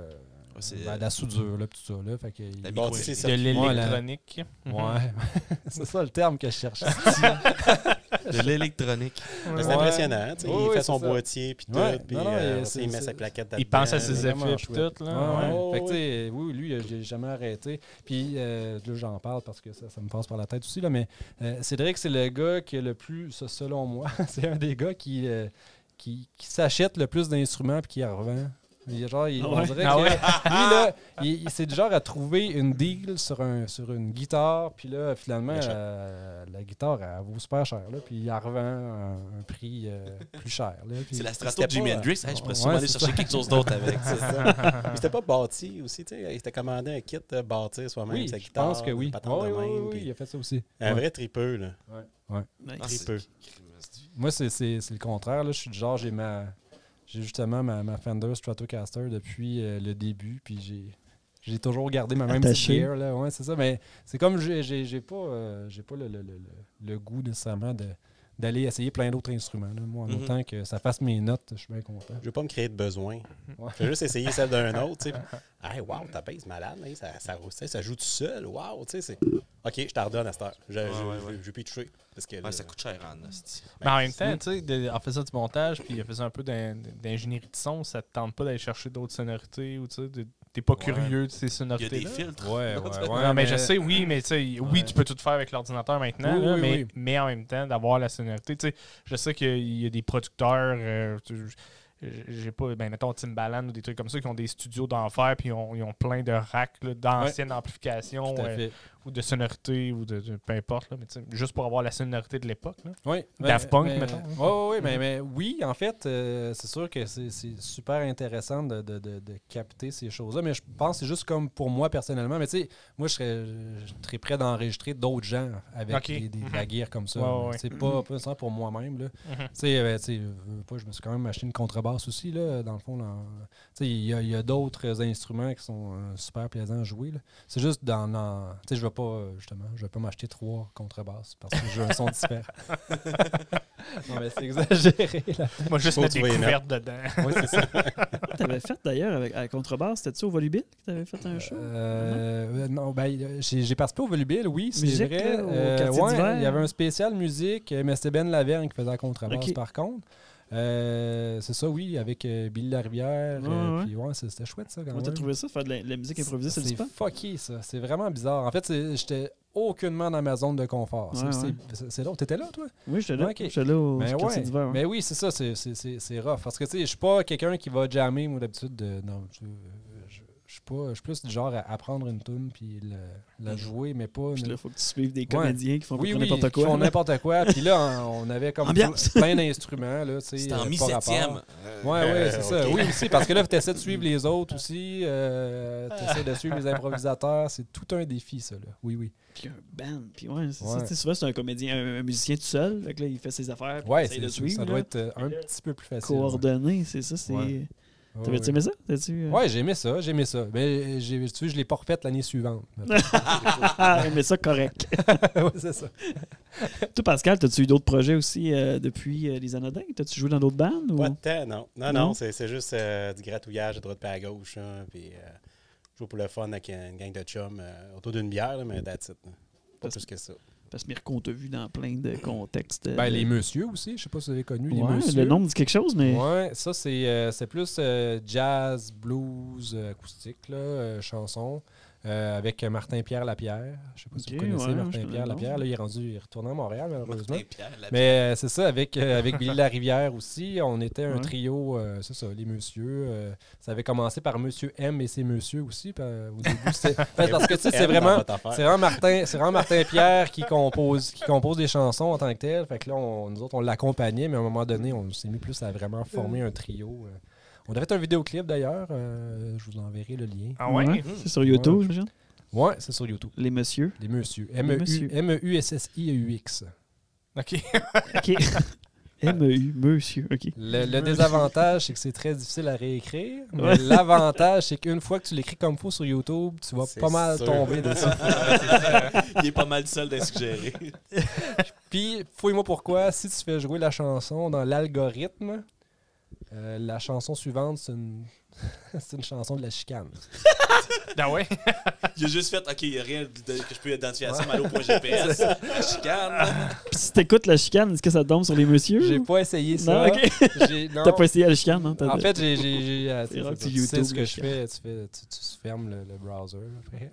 La soudure, là, tout ça. Là, fait que de l'électronique. Ouais, c'est ça le terme que je cherchais. De l'électronique. C'est impressionnant. Il fait son boîtier, puis tout. Puis il met sa plaquette dedans. Il pense à ses effets, puis tout. Fait que, oui, lui, je l'ai jamais arrêté. Puis là, j'en parle parce que ça me passe par la tête aussi. Là, mais Cédric, c'est le gars qui est le plus, selon moi, c'est un des gars qui s'achète le plus d'instruments puis qui en revend. On dirait que lui, là, c'est du genre à trouver une deal sur une guitare, puis là, finalement, la guitare, elle vaut super cher, là, puis il en revend à un prix plus cher. Là, c'est la strato de Jimi Hendrix. Je pourrais sûrement aller chercher quelque chose d'autre avec. C'est ça. Mais c'était pas bâti aussi, tu sais. Il s'était commandé un kit de bâtir soi-même sa guitare. Je pense que oui. Oui, il a fait ça aussi. Un vrai tripeux, là. Tripeux. Moi, c'est le contraire. Là. Je suis du genre, j'ai justement ma Fender Stratocaster depuis le début, puis j'ai toujours gardé ma même petite gear. Là. Ouais, c'est ça, mais c'est comme j'ai pas le goût nécessairement d'aller essayer plein d'autres instruments. Là. Moi, en autant que ça fasse mes notes, je suis bien content. Je veux pas me créer de besoin. Je veux juste essayer celle d'un autre. Hey, wow, ta baisse malade, ça joue tout seul. Wow, tu sais, c'est. OK, je t'en redonne à cette heure. Je vais plus y toucher. Parce que, ça coûte cher en hostie. Mais en même temps, tu sais, en faisant du montage, puis en faisant un peu d'ingénierie de son, ça te tente pas d'aller chercher d'autres sonorités ou tu sais, t'es pas curieux de ces sonorités. Il y a des filtres. Ouais. Non, mais je sais, oui, mais tu sais, oui, tu peux tout faire avec l'ordinateur maintenant, mais en même temps, d'avoir la sonorité. Tu sais, je sais qu'il y a des producteurs. J'ai pas, mettons Timbaland ou des trucs comme ça qui ont des studios d'enfer puis ils ont plein de racks d'anciennes amplifications ou de sonorité ou de peu importe, là, mais juste pour avoir la sonorité de l'époque. Daft Punk, mettons. Mais oui, en fait, c'est sûr que c'est super intéressant de capter ces choses-là, mais je pense que c'est juste comme pour moi personnellement, mais tu sais, moi je serais très prêt d'enregistrer d'autres gens avec de la gear comme ça. C'est pas ça pour moi-même. Tu sais, je me suis quand même acheté une contrebasse aussi, là, dans le fond. Il y a d'autres instruments qui sont super plaisants à jouer. C'est juste tu sais, je vais pas m'acheter 3 contrebasses parce que j'ai un son différent. Non, mais c'est exagéré. Là. Moi, juste mettre des couvertes dedans. Oui, c'est ça. Tu avais fait d'ailleurs avec la contrebasse, c'était-tu au Volubile que tu avais fait un show? Non, j'ai participé au Volubile, oui, c'est musique, vrai. Là, au quartier d'hiver. Il y avait un spécial musique, mais c'était Ben Lavergne qui faisait la contrebasse par contre. C'est ça, oui, avec Billy Larivière. Puis c'était chouette, ça, quand même. T'as trouvé ça, faire de la musique improvisée, c'est du fun? C'est fucké, ça. C'est vraiment bizarre. En fait, j'étais aucunement dans ma zone de confort. C'est drôle. T'étais là, toi? Oui, j'étais là. J'étais là au quartier d'hiver. Mais oui, c'est ça. C'est rough. Parce que, tu sais, je suis pas quelqu'un qui va jammer, moi, d'habitude. Non, je suis plus du genre à apprendre une tune puis la jouer, mais pas... Puis là, il faut que tu suives des comédiens qui font n'importe quoi. Qui font n'importe quoi. Puis là, on avait comme plein d'instruments. C'était en mi-septième. Oui, c'est ça. Oui, aussi, parce que là, tu essaies de suivre les autres aussi. Tu essaies de suivre les improvisateurs. C'est tout un défi, ça. Là. Oui. Puis un band. Puis souvent, c'est un comédien, un musicien tout seul. Fait que là, il fait ses affaires. Oui, ça doit être un petit peu plus facile. Coordonné, c'est ça. T'avais-tu aimé ça? Oui, j'ai aimé ça. Mais je l'ai pas refait l'année suivante. Mais ça, correct. Oui, c'est ça. Toi, Pascal, as-tu eu d'autres projets aussi depuis les Anodins? T'as-tu joué dans d'autres bandes? Pas de temps, non. Non, c'est juste du gratouillage de droite et à gauche. Puis jouer pour le fun avec une gang de chums autour d'une bière, là, mais that's it. Pas plus que ça. Parce que Mirko, on t'a vu dans plein de contextes. Les Messieurs aussi, je sais pas si vous avez connu les Messieurs. Le nom me dit quelque chose, mais... Oui, ça c'est plus jazz, blues, acoustique, là, chanson, avec Martin-Pierre Lapierre. Je sais pas si vous connaissez Martin-Pierre Lapierre. Là, il est retourné à Montréal, malheureusement. Mais c'est ça, avec Billy Larivière aussi, on était un trio, c'est ça, les Messieurs. Ça avait commencé par Monsieur M et ses Messieurs aussi. Au début, parce que tu sais, c'est vraiment Martin-Pierre qui compose des chansons en tant que tel. Fait que là, nous autres, on l'accompagnait, mais à un moment donné, on s'est mis plus à vraiment former un trio. On avait fait un vidéoclip d'ailleurs. Je vous enverrai le lien. Ah ouais? C'est sur YouTube, j'imagine? Ouais, c'est sur YouTube. Les Messieurs. Les Messieurs. M-E-U-S-S-I-E-U-X. OK. M-E-U, Monsieur. OK. Le désavantage, c'est que c'est très difficile à réécrire. Mais l'avantage, c'est qu'une fois que tu l'écris comme il faut sur YouTube, tu vas pas mal tomber dessus. Il est pas mal seul d'insuggérer. Puis, fouille-moi pourquoi, si tu fais jouer la chanson dans l'algorithme, la chanson suivante, C'est une chanson de la chicane. Ah ouais? Il a juste fait, OK, il n'y a rien que je peux identifier à ça, malo.gps, la chicane. Puis si t'écoutes la chicane, est-ce que ça tombe sur les messieurs? J'ai pas essayé ça. Non, ok. Non. T'as pas essayé la chicane, non? En fait, j'ai C'est rare que tu tu sais YouTube, ce que je la fais. Tu fermes le browser après.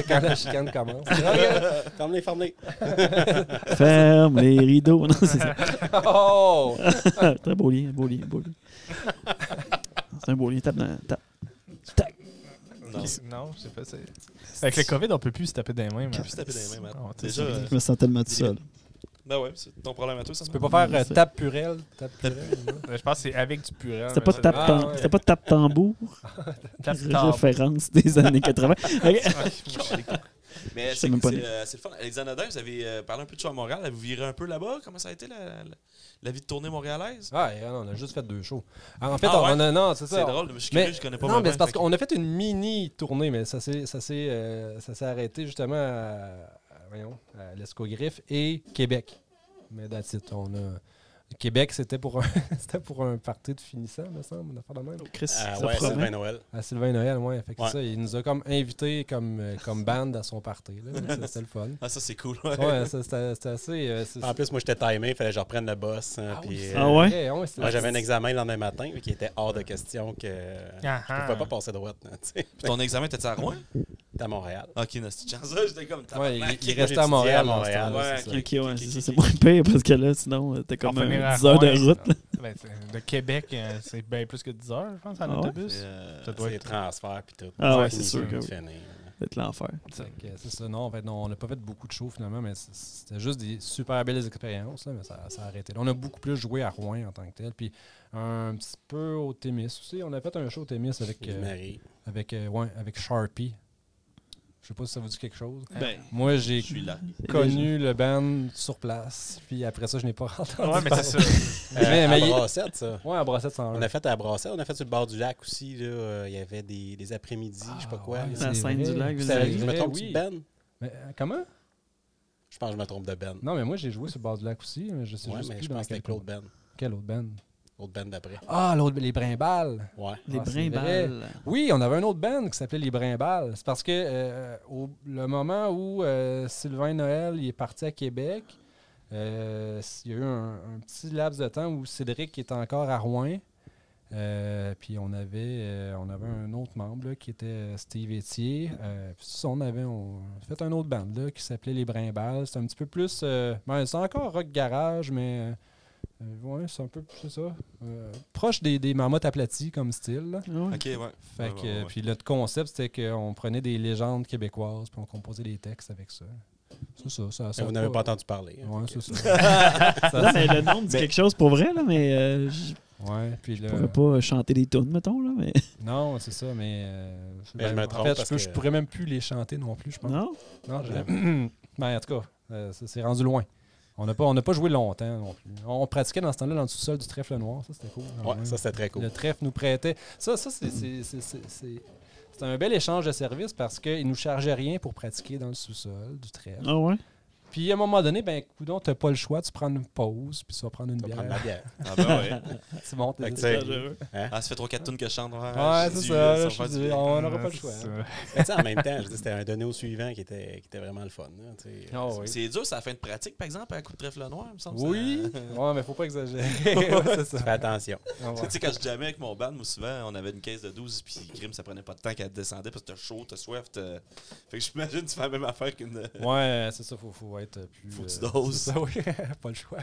quand la chicane commence. Ferme-les. Ferme les rideaux. Non, c'est ça. Oh! Très beau lien. C'est un beau lien. Tape. Non, Non, je sais pas. Avec le COVID, on peut plus se taper des mains. on peut plus se taper dans les mains, Matt. Ah, Déjà, Je me sens tellement tout seul. ben ouais, c'est ton problème à toi, ça. Tu peux pas faire tape purel. Je pense que c'est avec du purel. C'était pas de tape C'était pas de tape tambour. Référence des années 80. Ok. Mais Je sais même pas. c'est le fun. Alexandre Nadin, vous avez parlé un peu de show à Montréal. Avez-vous viré un peu là-bas? Comment ça a été la vie de tournée montréalaise? Ah, on a juste fait 2 shows. Alors, en fait, Ah ouais? non, c'est ça. C'est drôle, je suis curieux, je connais pas Non, mais vraiment, c'est parce fait qu'on a fait une mini tournée, mais ça s'est arrêté justement à l'Escogriffe et Québec. Mais that's it. Québec, c'était pour un party de finissant, me semble, d'affaire de même. Chris, ça Ouais, promet. Sylvain Noël. À Sylvain Noël, ouais. Fait que Ouais. ça, il nous a comme invités comme band à son party. C'était le fun. Ah, ça, c'est cool. Ouais. Ouais, c'était assez. En plus, moi, j'étais timé, il fallait que je reprenne le boss. Ah oui, puis, c'est Ah ouais? vrai, c'est- moi, j'avais un examen le lendemain matin, qui était hors de question que Ah, je pouvais pas passer droite. Tu sais. Puis ton examen, t'étais à Rouen? T'es à Montréal. Ok, non, c'est chance. J'étais comme. Ouais, tabarnak. il restait à Montréal. Moi, dans ce j'étudiais à temps-là, Montréal. c'est ça. Ouais, Ok, ouais, c'est ça. C'est moins pire parce que là, sinon, t'es comme On finira à 10 heures de Rouen. route. Là. Ben, de Québec, c'est bien plus que 10 heures, je pense, en Ah ouais? autobus. Ça doit C'est les être. transferts puis tout. Ah ouais, Fini, c'est sûr que de oui. finir. C'est l'enfer. Fait que, c'est ça. Non, en fait, non, on n'a pas fait beaucoup de shows finalement, mais c'était juste des super belles expériences, là, mais ça a arrêté. Là, on a beaucoup plus joué à Rouen en tant que tel, puis un petit peu au Témis aussi. On a fait un show au Témis Marie. avec Sharpie. Je sais pas si ça vous dit quelque chose. Ben, Moi, j'ai je suis là. connu le band sur place, puis après ça, je n'ai pas entendu Ouais, mais parler. c'est ça. Mais À il- Brassette, ça. Ouais, à Brassette 101. On a fait à Brassette, on a fait sur le bord du lac aussi. Là. Il y avait des après-midi, je sais pas quoi. ouais, là. c'est La scène vrai. du lac, vous C'était- avez je dit. me trompe oui. de Ben? Mais, comment? Je pense que je me trompe de Ben. Non, mais moi, j'ai joué sur le bord du lac aussi, mais je sais Ouais, juste mais plus je dans pense que c'était quel Claude Ben. Quel autre band? L'autre Ben d'après. Ah, les Brimbales. Ouais. Les Ah, c'est brimbales. Oui, on avait un autre band qui s'appelait Les Brimbales. C'est parce que le moment où Sylvain Noël il est parti à Québec, il y a eu un petit laps de temps où Cédric était encore à Rouen. Puis on avait un autre membre là, qui était Steve Etier. Puis ça, on a fait un autre band là, qui s'appelait Les Brimbales. C'est un petit peu plus... c'est encore rock garage, mais... ouais, c'est un peu c'est ça. Proche des marmottes aplaties comme style. Là. Ouais. Ok, ouais. Fait que, ouais. puis notre concept, c'était qu'on prenait des légendes québécoises puis on composait des textes avec ça. C'est ça. Mais vous n'avez pas entendu parler. hein, Ouais, fait c'est que- ça. Non, mais le nom dit quelque chose pour vrai, là, mais je Ouais, puis là... pourrais pas chanter des tunes, mettons, là, mais... Non, c'est ça, mais... Mais je me en trompe fait, parce je que- pourrais même plus les chanter non plus, je pense. Non? Non, ben, en tout cas, c'est rendu loin. On n'a pas joué longtemps non plus. On pratiquait dans ce temps-là dans le sous-sol du trèfle noir. Ça, c'était cool. Ouais, ça c'était très cool. Le trèfle nous prêtait. Ça c'est un bel échange de services parce qu'il nous chargeait rien pour pratiquer dans le sous-sol du trèfle. Ah ouais? Puis à un moment donné, ben, coudonc, t'as pas le choix, tu prends une pause, puis tu vas prendre une Tu vas bière. prendre la bière. Ah, ben ouais. Tu montes Fait que, tes tu sais, dangereux. Ah, ça fait 3-4 tunes que je chante. Ouais, j'ai c'est dû, ça. Là, va je faire dis, du bien. on n'aura pas le choix. C'est hein. ça. Mais tu sais, en même temps, je dis, c'était un donné au suivant qui était vraiment le fun. Là, tu sais. Ah oui. C'est dur, ça la fin de pratique, par exemple, à coup de trèfle noir, il me semble. Oui, ça. ouais, mais faut pas exagérer. Ouais, c'est ça. Fais attention. Ah, ouais. Tu sais, quand je jammais avec mon band, moi, souvent, on avait une caisse de 12, puis crime, ça prenait pas de temps qu'elle descendait, parce que t'as chaud, t'as soif. Fait que j'imagine que tu fais la même affaire qu'une. Ouais, c'est ça, faut être plus. Faut que tu doses. C'est ça, oui, pas le choix.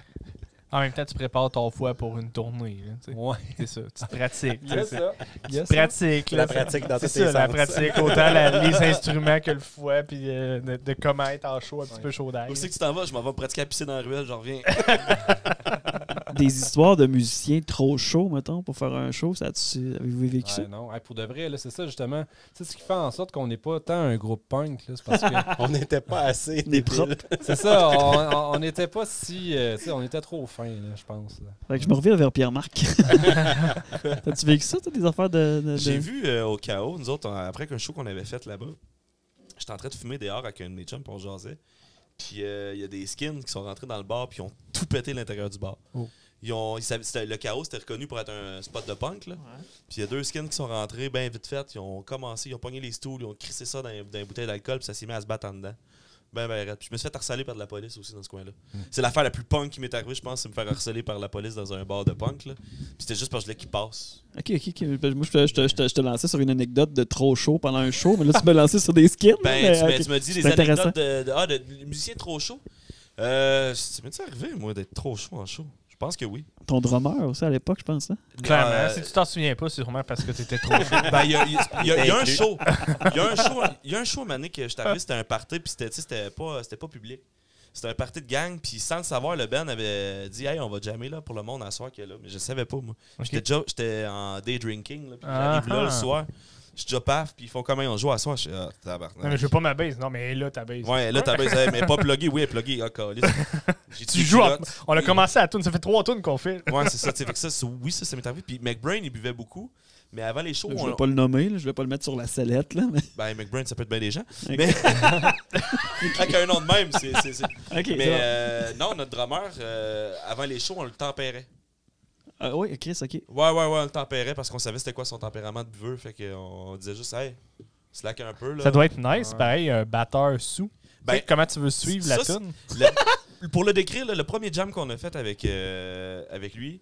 En même temps, tu prépares ton foie pour une tournée. Là, tu sais. Ouais. C'est ça. Tu te pratiques. Il y a tu sais. ça. Il y a Tu ça. pratiques. La là, pratique dans c'est tous tes ça, la sens. pratique. Autant les instruments que le foie, puis de comment être en chaud, un petit peu chaud d'air. Où c'est que tu t'en vas? Je m'en vais pratiquer à pisser dans la ruelle, j'en reviens. Des histoires de musiciens trop chauds, mettons, pour faire un show, avez-vous vécu ça? Ouais, non, hey, pour de vrai, là, c'est ça justement. C'est ce qui fait en sorte qu'on n'est pas tant un groupe punk. Là, c'est parce que On n'était pas assez Des débiles. c'est ça, on n'était pas si. Tu sais, on était trop fin, là, je pense. Là. Fait que je me reviens vers Pierre-Marc. T'as-tu vécu ça, toi, des affaires de... J'ai vu au KO, nous autres, après qu'un show qu'on avait fait là-bas, j'étais en train de fumer dehors avec un de mes chums, puis on jasait. Puis il y a des skins qui sont rentrés dans le bar, puis ils ont tout pété l'intérieur du bar. Oh. Le Chaos, c'était reconnu pour être un spot de punk. Là. Ouais. Puis il y a 2 skins qui sont rentrés bien vite fait. Ils ont commencé, ils ont pogné les stools, ils ont crissé ça dans une bouteille d'alcool, puis ça s'est mis à se battre en dedans. Ben, puis je me suis fait harceler par de la police aussi dans ce coin-là. C'est l'affaire la plus punk qui m'est arrivée, je pense, c'est me faire harceler par la police dans un bar de punk. Là. Puis c'était juste parce que je voulais qu'il passe. Ok. Moi, je te lançais sur une anecdote de trop chaud pendant un show, mais là, tu me lançais sur des skins. Tu m'as dit des anecdotes de musiciens trop chauds. Ça m'est arrivé, moi, d'être trop chaud en show. Je pense que oui. Ton drummer aussi à l'époque, je pense. Hein? Clairement, si tu t'en souviens pas, c'est sûrement parce que t'étais trop chaud. Il y a un show. Il y a un show, Mané, que je suis arrivé, c'était un party, puis c'était pas public. C'était un party de gang, puis sans le savoir, le band avait dit « Hey, on va jammer là, pour le monde à soir qu'il y a là. » Mais je savais pas, moi. Okay. J'étais en day drinking, là, puis j'arrive là le soir. Je suis déjà paf, puis ils font comment on joue à soir. Je suis tabarnak. Non, mais je veux pas ma base. Non, mais là, ta base. Ouais, là, ta base, mais pas plugué. Oui, plugué. Tu joues. On a commencé à tourner. Ça fait 3 tournes qu'on fait. Ouais, c'est ça. Fait que ça m'est arrivé. Puis McBrain, il buvait beaucoup. Mais avant les shows. Je voulais pas le nommer, là, je voulais pas le mettre sur la sellette. Là, mais... Ben, McBrain, ça peut être bien des gens. Okay. Mais. Avec un nom de même, c'est. Okay, mais non, notre drummer, avant les shows, on le tempérait. Oui, Chris, ok. Ouais, on le tempérait parce qu'on savait c'était quoi son tempérament de buveux. Fait qu'on disait juste, hey, slack un peu. Là. Ça doit être nice, pareil, un batteur sous. Ben, comment tu veux suivre la tune? Pour le décrire, le premier jam qu'on a fait avec lui,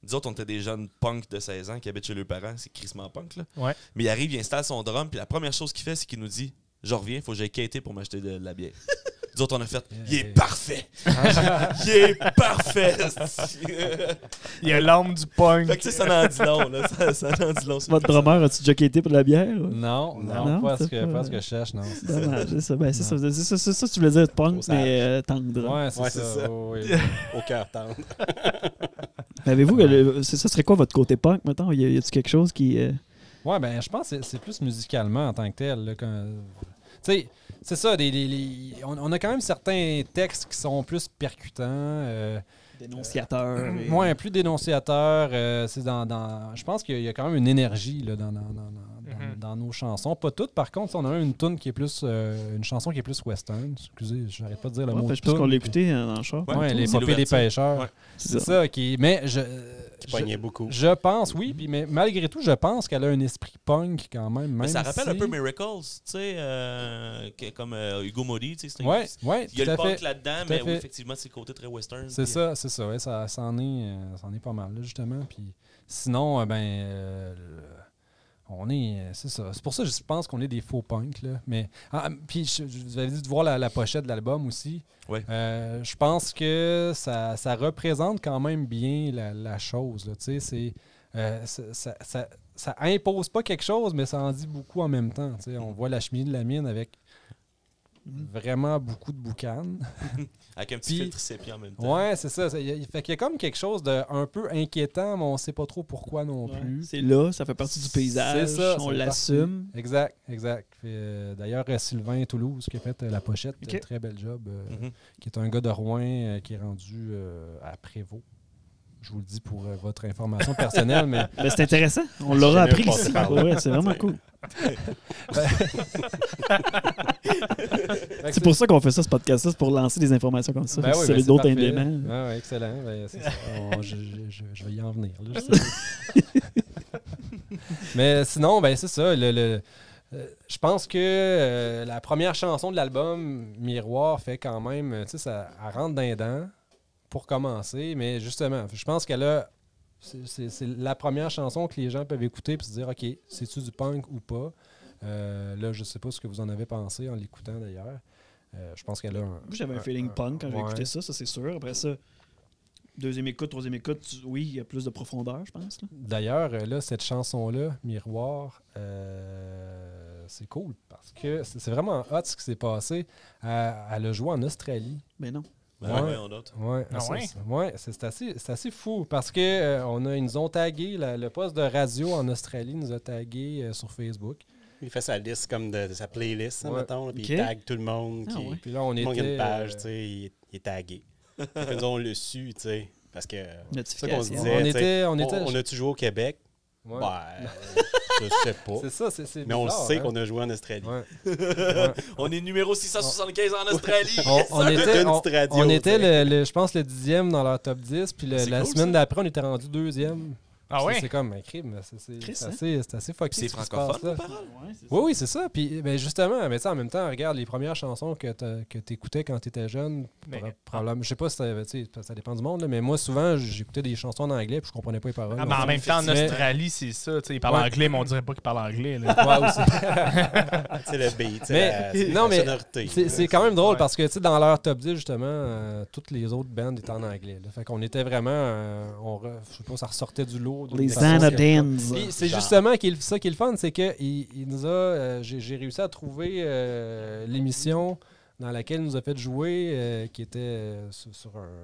nous autres, on était des jeunes punks de 16 ans qui habitent chez leurs parents. C'est crissement punk, là. Ouais. Mais il arrive, il installe son drum, puis la première chose qu'il fait, c'est qu'il nous dit, je reviens, il faut que j'aille quêter pour m'acheter de la bière. Nous autres, on a fait, il est parfait! Il est parfait! Il y a l'âme du punk. Fait que ça en dit long, là. Ça en dit long. Votre drummer, as-tu déjà quitté pour de la bière? Non, pas ce que je cherche, non. Dommage, c'est ça. Ben, c'est ça, tu voulais dire punk, mais tendre. Ouais, c'est ça. Oui. Au cœur tendre. Avez-vous, ça serait quoi votre côté punk, maintenant? Y a-t-il quelque chose qui... Ouais, ben, je pense que c'est plus musicalement en tant que tel. Tu sais, c'est ça, on a quand même certains textes qui sont plus percutants. Dénonciateurs. Ouais, plus dénonciateurs. Je pense qu'il y a quand même une énergie là, dans nos chansons. Pas toutes, par contre. On a même une tune qui est plus... une chanson qui est plus western. Excusez, j'arrête pas de dire le mot. Je pense qu'on l'a écouté dans le char. Ouais, les popées des pêcheurs. Ouais. C'est ça qui... Mais beaucoup. Je pense, oui, mais malgré tout, je pense qu'elle a un esprit punk quand même. Mais ça rappelle un peu Miracles, tu sais, comme Hugo Modi, tu sais. Ouais, il y a le punk là-dedans, mais oui, effectivement, c'est le côté très western. C'est ça, ouais, ça en est pas mal, là, justement. Puis sinon, on est... C'est ça. C'est pour ça que je pense qu'on est des faux punks, là. Mais, puis, je vous avais dit de voir la pochette de l'album aussi. Ouais. Je pense que ça représente quand même bien la chose, là. Tu sais, ça impose pas quelque chose, mais ça en dit beaucoup en même temps. Tu sais, on voit la cheminée de la mine avec vraiment beaucoup de boucanes. Avec un petit filtre sépia en même temps. Ouais, c'est ça. Fait qu'il y a comme quelque chose d'un peu inquiétant, mais on sait pas trop pourquoi non plus. C'est là, ça fait partie du paysage. C'est ça, on l'assume. Exact. D'ailleurs, Sylvain Toulouse qui a fait la pochette, très bel job, qui est un gars de Rouen qui est rendu à Prévost. Je vous le dis pour votre information personnelle, mais... c'est intéressant. On l'aura appris ici. Ouais, c'est vraiment cool. C'est pour ça qu'on fait ça, ce podcast-là, c'est pour lancer des informations comme ça. C'est d'autres éléments. Ouais, excellent. C'est ça. Je vais y en venir. Là, mais sinon, c'est ça. Je pense que la première chanson de l'album, Miroir, fait quand même... Tu sais, elle rentre dans les dents. Pour commencer, mais justement, je pense qu'elle a... C'est la première chanson que les gens peuvent écouter et se dire, OK, c'est-tu du punk ou pas? Là, je sais pas ce que vous en avez pensé en l'écoutant, d'ailleurs. Je pense qu'elle a un... J'avais un feeling punk quand j'ai écouté ça c'est sûr. Après ça, deuxième écoute, troisième écoute, oui, il y a plus de profondeur, je pense. D'ailleurs, là, cette chanson-là, Miroir, c'est cool parce que c'est vraiment hot ce qui s'est passé. Elle a joué en Australie. Mais non. On note. C'est assez fou parce que ils nous ont tagué, le poste de radio en Australie nous a tagué sur Facebook. Il fait sa liste comme de sa playlist, mettons, puis il tag tout le monde. Puis là, on était... une page, tu sais, il est tagué. Nous, on l'a su, tu sais, parce que c'est ça qu'on se disait. On a-tu joué au Québec? Ouais. Je sais pas. C'est ça, c'est Mais on le bizarre, sait hein? qu'on a joué en Australie. Ouais. On est numéro 675 en Australie. On Une était, petite radio, on était tu sais. je pense, le 10e dans leur top 10. Puis C'est la cool, semaine ça. d'après, on était rendu 2e. Ah ouais? C'est comme un crime. C'est Chris, assez fucké. C'est ce qui se francophone, passe là. les paroles? Ouais, c'est ça. Oui, c'est ça. Puis ben, justement, mais en même temps, regarde les premières chansons que tu écoutais quand tu étais jeune. Mais- Probablement, je sais pas si ça dépend du monde, là, mais moi, souvent, j'écoutais des chansons en anglais puis je comprenais pas les paroles. Ah, mais en même temps, en Mais- Australie, c'est ça. Ils parlent Ouais. anglais, mais on dirait pas qu'ils parlent anglais. Là. Ouais, aussi. C'est le beat, Mais- c'est non, la mais sonorité. C'est quand même drôle Ouais. parce que tu sais, dans leur top 10, justement, toutes les autres bands étaient en anglais. Là. Fait qu'on était vraiment. Je sais pas, ça ressortait du lot. Les d'une façon. Xanadans. Puis c'est Genre. justement ça qui est le fun, c'est que il nous a. J'ai réussi à trouver l'émission dans laquelle il nous a fait jouer, qui était sur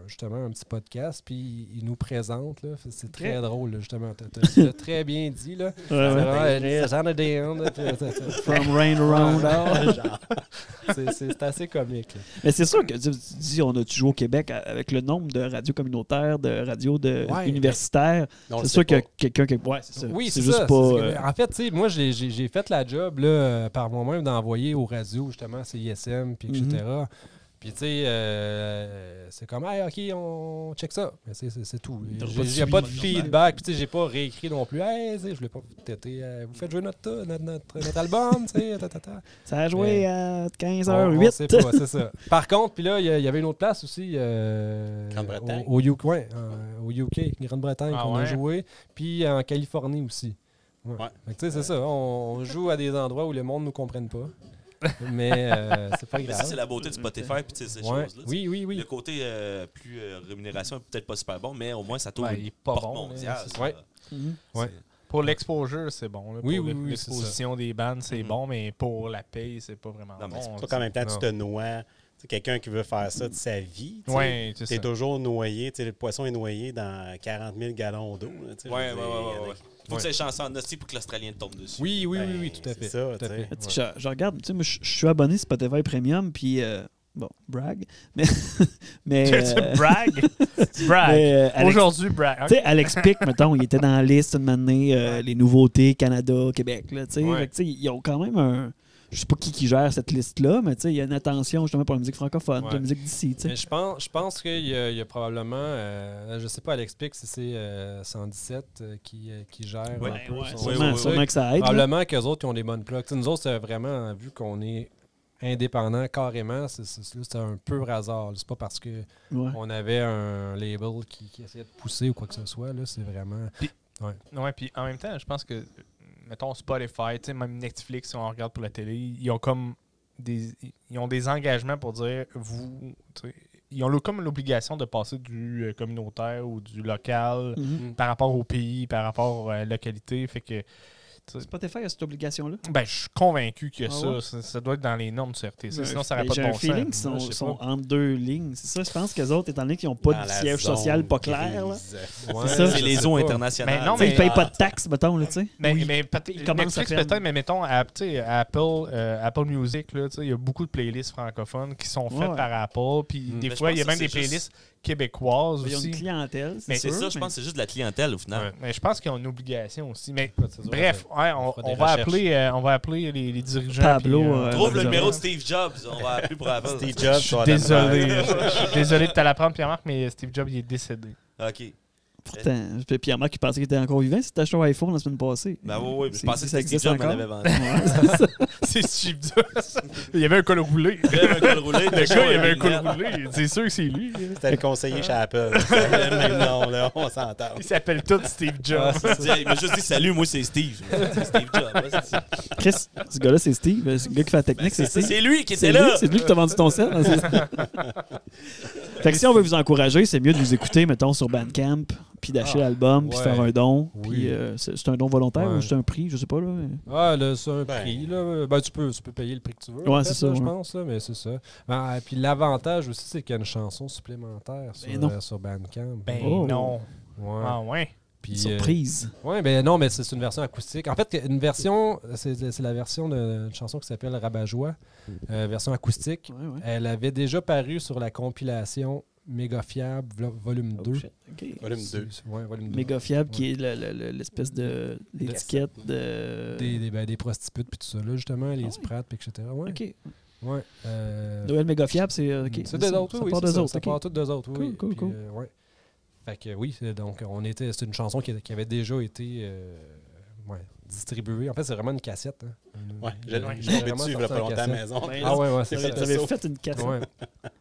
justement un petit podcast, puis il nous présente. Là. C'est très drôle, là, justement. Tu l'as très bien dit. Là. Ouais, ouais. Les Xanadans, là, From Rain Around All. c'est assez comique. Là. Mais c'est sûr que tu dis, on a-tu joué au Québec avec le nombre de radios communautaires, de radios Ouais, universitaires. Non, on C'est le sûr sait que pas. quelqu'un qui. Ouais, c'est ça. Oui, c'est c'est juste ça. pas. En fait, tu sais, moi, j'ai fait la job là, par moi-même d'envoyer aux radios, justement, CISM, puis etc. Puis, tu sais, c'est comme, hey, OK, on check ça. Mais c'est tout. T'as pas de J'ai suivi, pas de normal. feedback. Puis, tu sais, j'ai pas réécrit non plus. Hey, tu sais, je voulais pas têter. Vous faites jouer notre album, tu sais. Ça a joué à On 15h08. sait pas, c'est ça. Par contre, puis là, il y avait une autre place aussi. Grande-Bretagne. Au UK, au UK, Grande-Bretagne, Ah qu'on a ouais? joué. Puis en Californie aussi. Ouais. Ouais. Fait que, tu sais, c'est ça. On joue à des endroits où le monde ne nous comprenne pas. Mais c'est pas Mais grave. ça, c'est la beauté de Spotify puis tu sais, ces Ouais. choses-là. Oui, oui, Le oui. côté plus rémunération est peut-être pas super bon, mais au moins ça tourne Ben, une il est pas porte bon, là, mondiale. c'est ça. Ouais. Mhm. Ouais. Pour l'exposure, c'est bon. Là. Oui, Pour oui, oui, l'exposition des bandes, c'est Mhm. bon, mais pour la paye, c'est pas vraiment Non, mais bon. c'est Pas qu'en même temps, tu Non. te noies. Tu sais, quelqu'un qui veut faire ça de sa vie, tu sais, Ouais, c'est t'es ça. toujours noyé. Tu sais, le poisson est noyé dans 40 000 gallons d'eau. là, tu sais, Ouais, je ouais, veux dire, ouais, il y en a ouais. qui- Faut que c'est chanceux en hostie pour que l'Australien tombe dessus. Oui, oui, oui, Ben, oui, tout à c'est fait. ça, tout à tu sais. fait. Tu sais, je regarde, tu sais, moi, je suis abonné Spotify Premium, puis. Bon, brag. Mais. mais Brag. Brag. mais, Alex- Aujourd'hui, brag. Tu sais, Alex Pick, mettons, il était dans la liste une année, les nouveautés Canada, Québec. Là, tu sais. Ouais. Fait que, tu sais, ils ont quand même un. Je sais pas qui gère cette liste-là, mais tu sais, il y a une attention justement pour la musique francophone, pour la Ouais. musique d'ici. Tu sais. Mais je pense qu'il y a probablement, je sais pas, Alex Pic, si c'est 117 qui gère Ouais, un peu. ouais, son- sûrement, oui, sûrement que ça aide. là. Probablement qu'eux autres, ils ont des bonnes plugs. Tu sais, nous autres, c'est vraiment, vu qu'on est indépendant carrément, c'est un peu hasard. C'est pas parce que Ouais. on avait un label qui essayait de pousser ou quoi que ce soit. Là, c'est vraiment... Ouais, puis en même temps, je pense que, mettons Spotify, tu sais, même Netflix, si on regarde pour la télé, ils ont comme ils ont des engagements pour dire, vous, tu sais, ils ont comme l'obligation de passer du communautaire ou du local Mhm. par rapport au pays, par rapport à la localité. Fait que, Spotify a cette obligation-là. ben, je suis convaincu que Ah ouais? ça doit être dans les normes du RTC. Sinon, ça Ben, n'aurait pas j'ai de un bon feeling sens. qu'ils Moi, je sais sont pas. entre deux lignes. C'est ça, je pense qu'eux autres, étant donné qu'ils n'ont pas Dans de la siège zone social pas clair, là. grise. Ouais, ça. C'est je les sais eaux pas. internationales. Mais non, Tu sais, mais- ils payent pas de taxes, mettons, là, tu sais. Mais, Oui. mais Ils commencent à Netflix peine. peut-être, mais mettons, tu sais, Apple Music, là, tu sais, il y a beaucoup de playlists francophones qui sont faites Ouais. par Apple. Puis des Mais fois, je il y a pense même que des c'est juste- playlists québécoises Ils ont aussi. une clientèle, Mais C'est sûr, ça, je pense que c'est juste de la clientèle au final. Ouais. Mais je pense qu'ils ont une obligation aussi. Mais C'est sûr, bref, ouais, on fera des va recherches. appeler les dirigeants. Pablo, puis, Trouve le Désolé. numéro de Steve Jobs, on va appeler pour Apple. Steve Jobs, je suis sur la désolé. misère. Je suis désolé de te l'apprendre, Pierre-Marc, mais Steve Jobs, il est décédé. OK. Pourtant, Pierre-Marc qui pensait qu'il était encore vivant, c'était acheté un iPhone la semaine passée. Ben oui, je C'est- pensais que ça c'était Steve existe Jobs qui encore? l'avait vendu. Ouais, c'est ça. C'est Steve Jobs. Il y avait un col roulé. Il avait un col roulé. Le gars, il avait un col roulé. C'est sûr que c'est lui. C'était le conseiller chez Apple. C'était le même nom, là, on s'entend. Il s'appelle tout Steve Jobs. Il m'a juste dit salut, moi c'est Steve. C'est Steve Jobs. Ouais, c'est ça. Chris, ce gars-là, c'est Steve. C'est le gars qui fait la technique, c'est Steve. C'est lui qui C'est était lui, là. c'est lui qui t'a vendu ton sel. hein, c'est ça. Fait que si on veut vous encourager, c'est mieux de vous écouter, mettons, sur Bandcamp, puis d'acheter l'album, puis ouais. faire un don. Oui. Puis c'est un don volontaire Ouais. ou c'est un prix, je sais pas. Là. mais- Ah, là, c'est un Ben. prix. Là. Ben, tu peux payer le prix que tu veux. Ouais, en fait, c'est ça, là, je ouais. pense. Là, mais c'est ça. Ben, puis l'avantage aussi, c'est qu'il y a une chanson supplémentaire non. sur Bandcamp. Ben Oh. non. Ouais. Ah ouais. Puis, Surprise. ouais, ben non, mais c'est une version acoustique. En fait, une version, c'est la version d'une chanson qui s'appelle Rabat-Joie, version acoustique. Ouais, ouais. Elle avait déjà paru sur la compilation Méga Fiable, volume 2. Okay. Volume 2. Ouais, volume 2. Méga Fiable, qui est l'espèce de l'étiquette de... Des prostitutes, puis tout ça, là, justement, les sprates, etc. Ouais. OK. Ouais. Noël Méga Fiable, c'est... Okay. C'est d'eux autres, oui. Ça part d'eux autres, ça part tout d'eux autres, oui. Cool. Ouais. Fait que oui, donc c'est une chanson qui avait déjà été distribuée. En fait, c'est vraiment une cassette. Hein. Ouais, j'ai dessus il y a pas longtemps à la maison. Ouais, c'est ça. Tu avais fait une cassette. Ouais.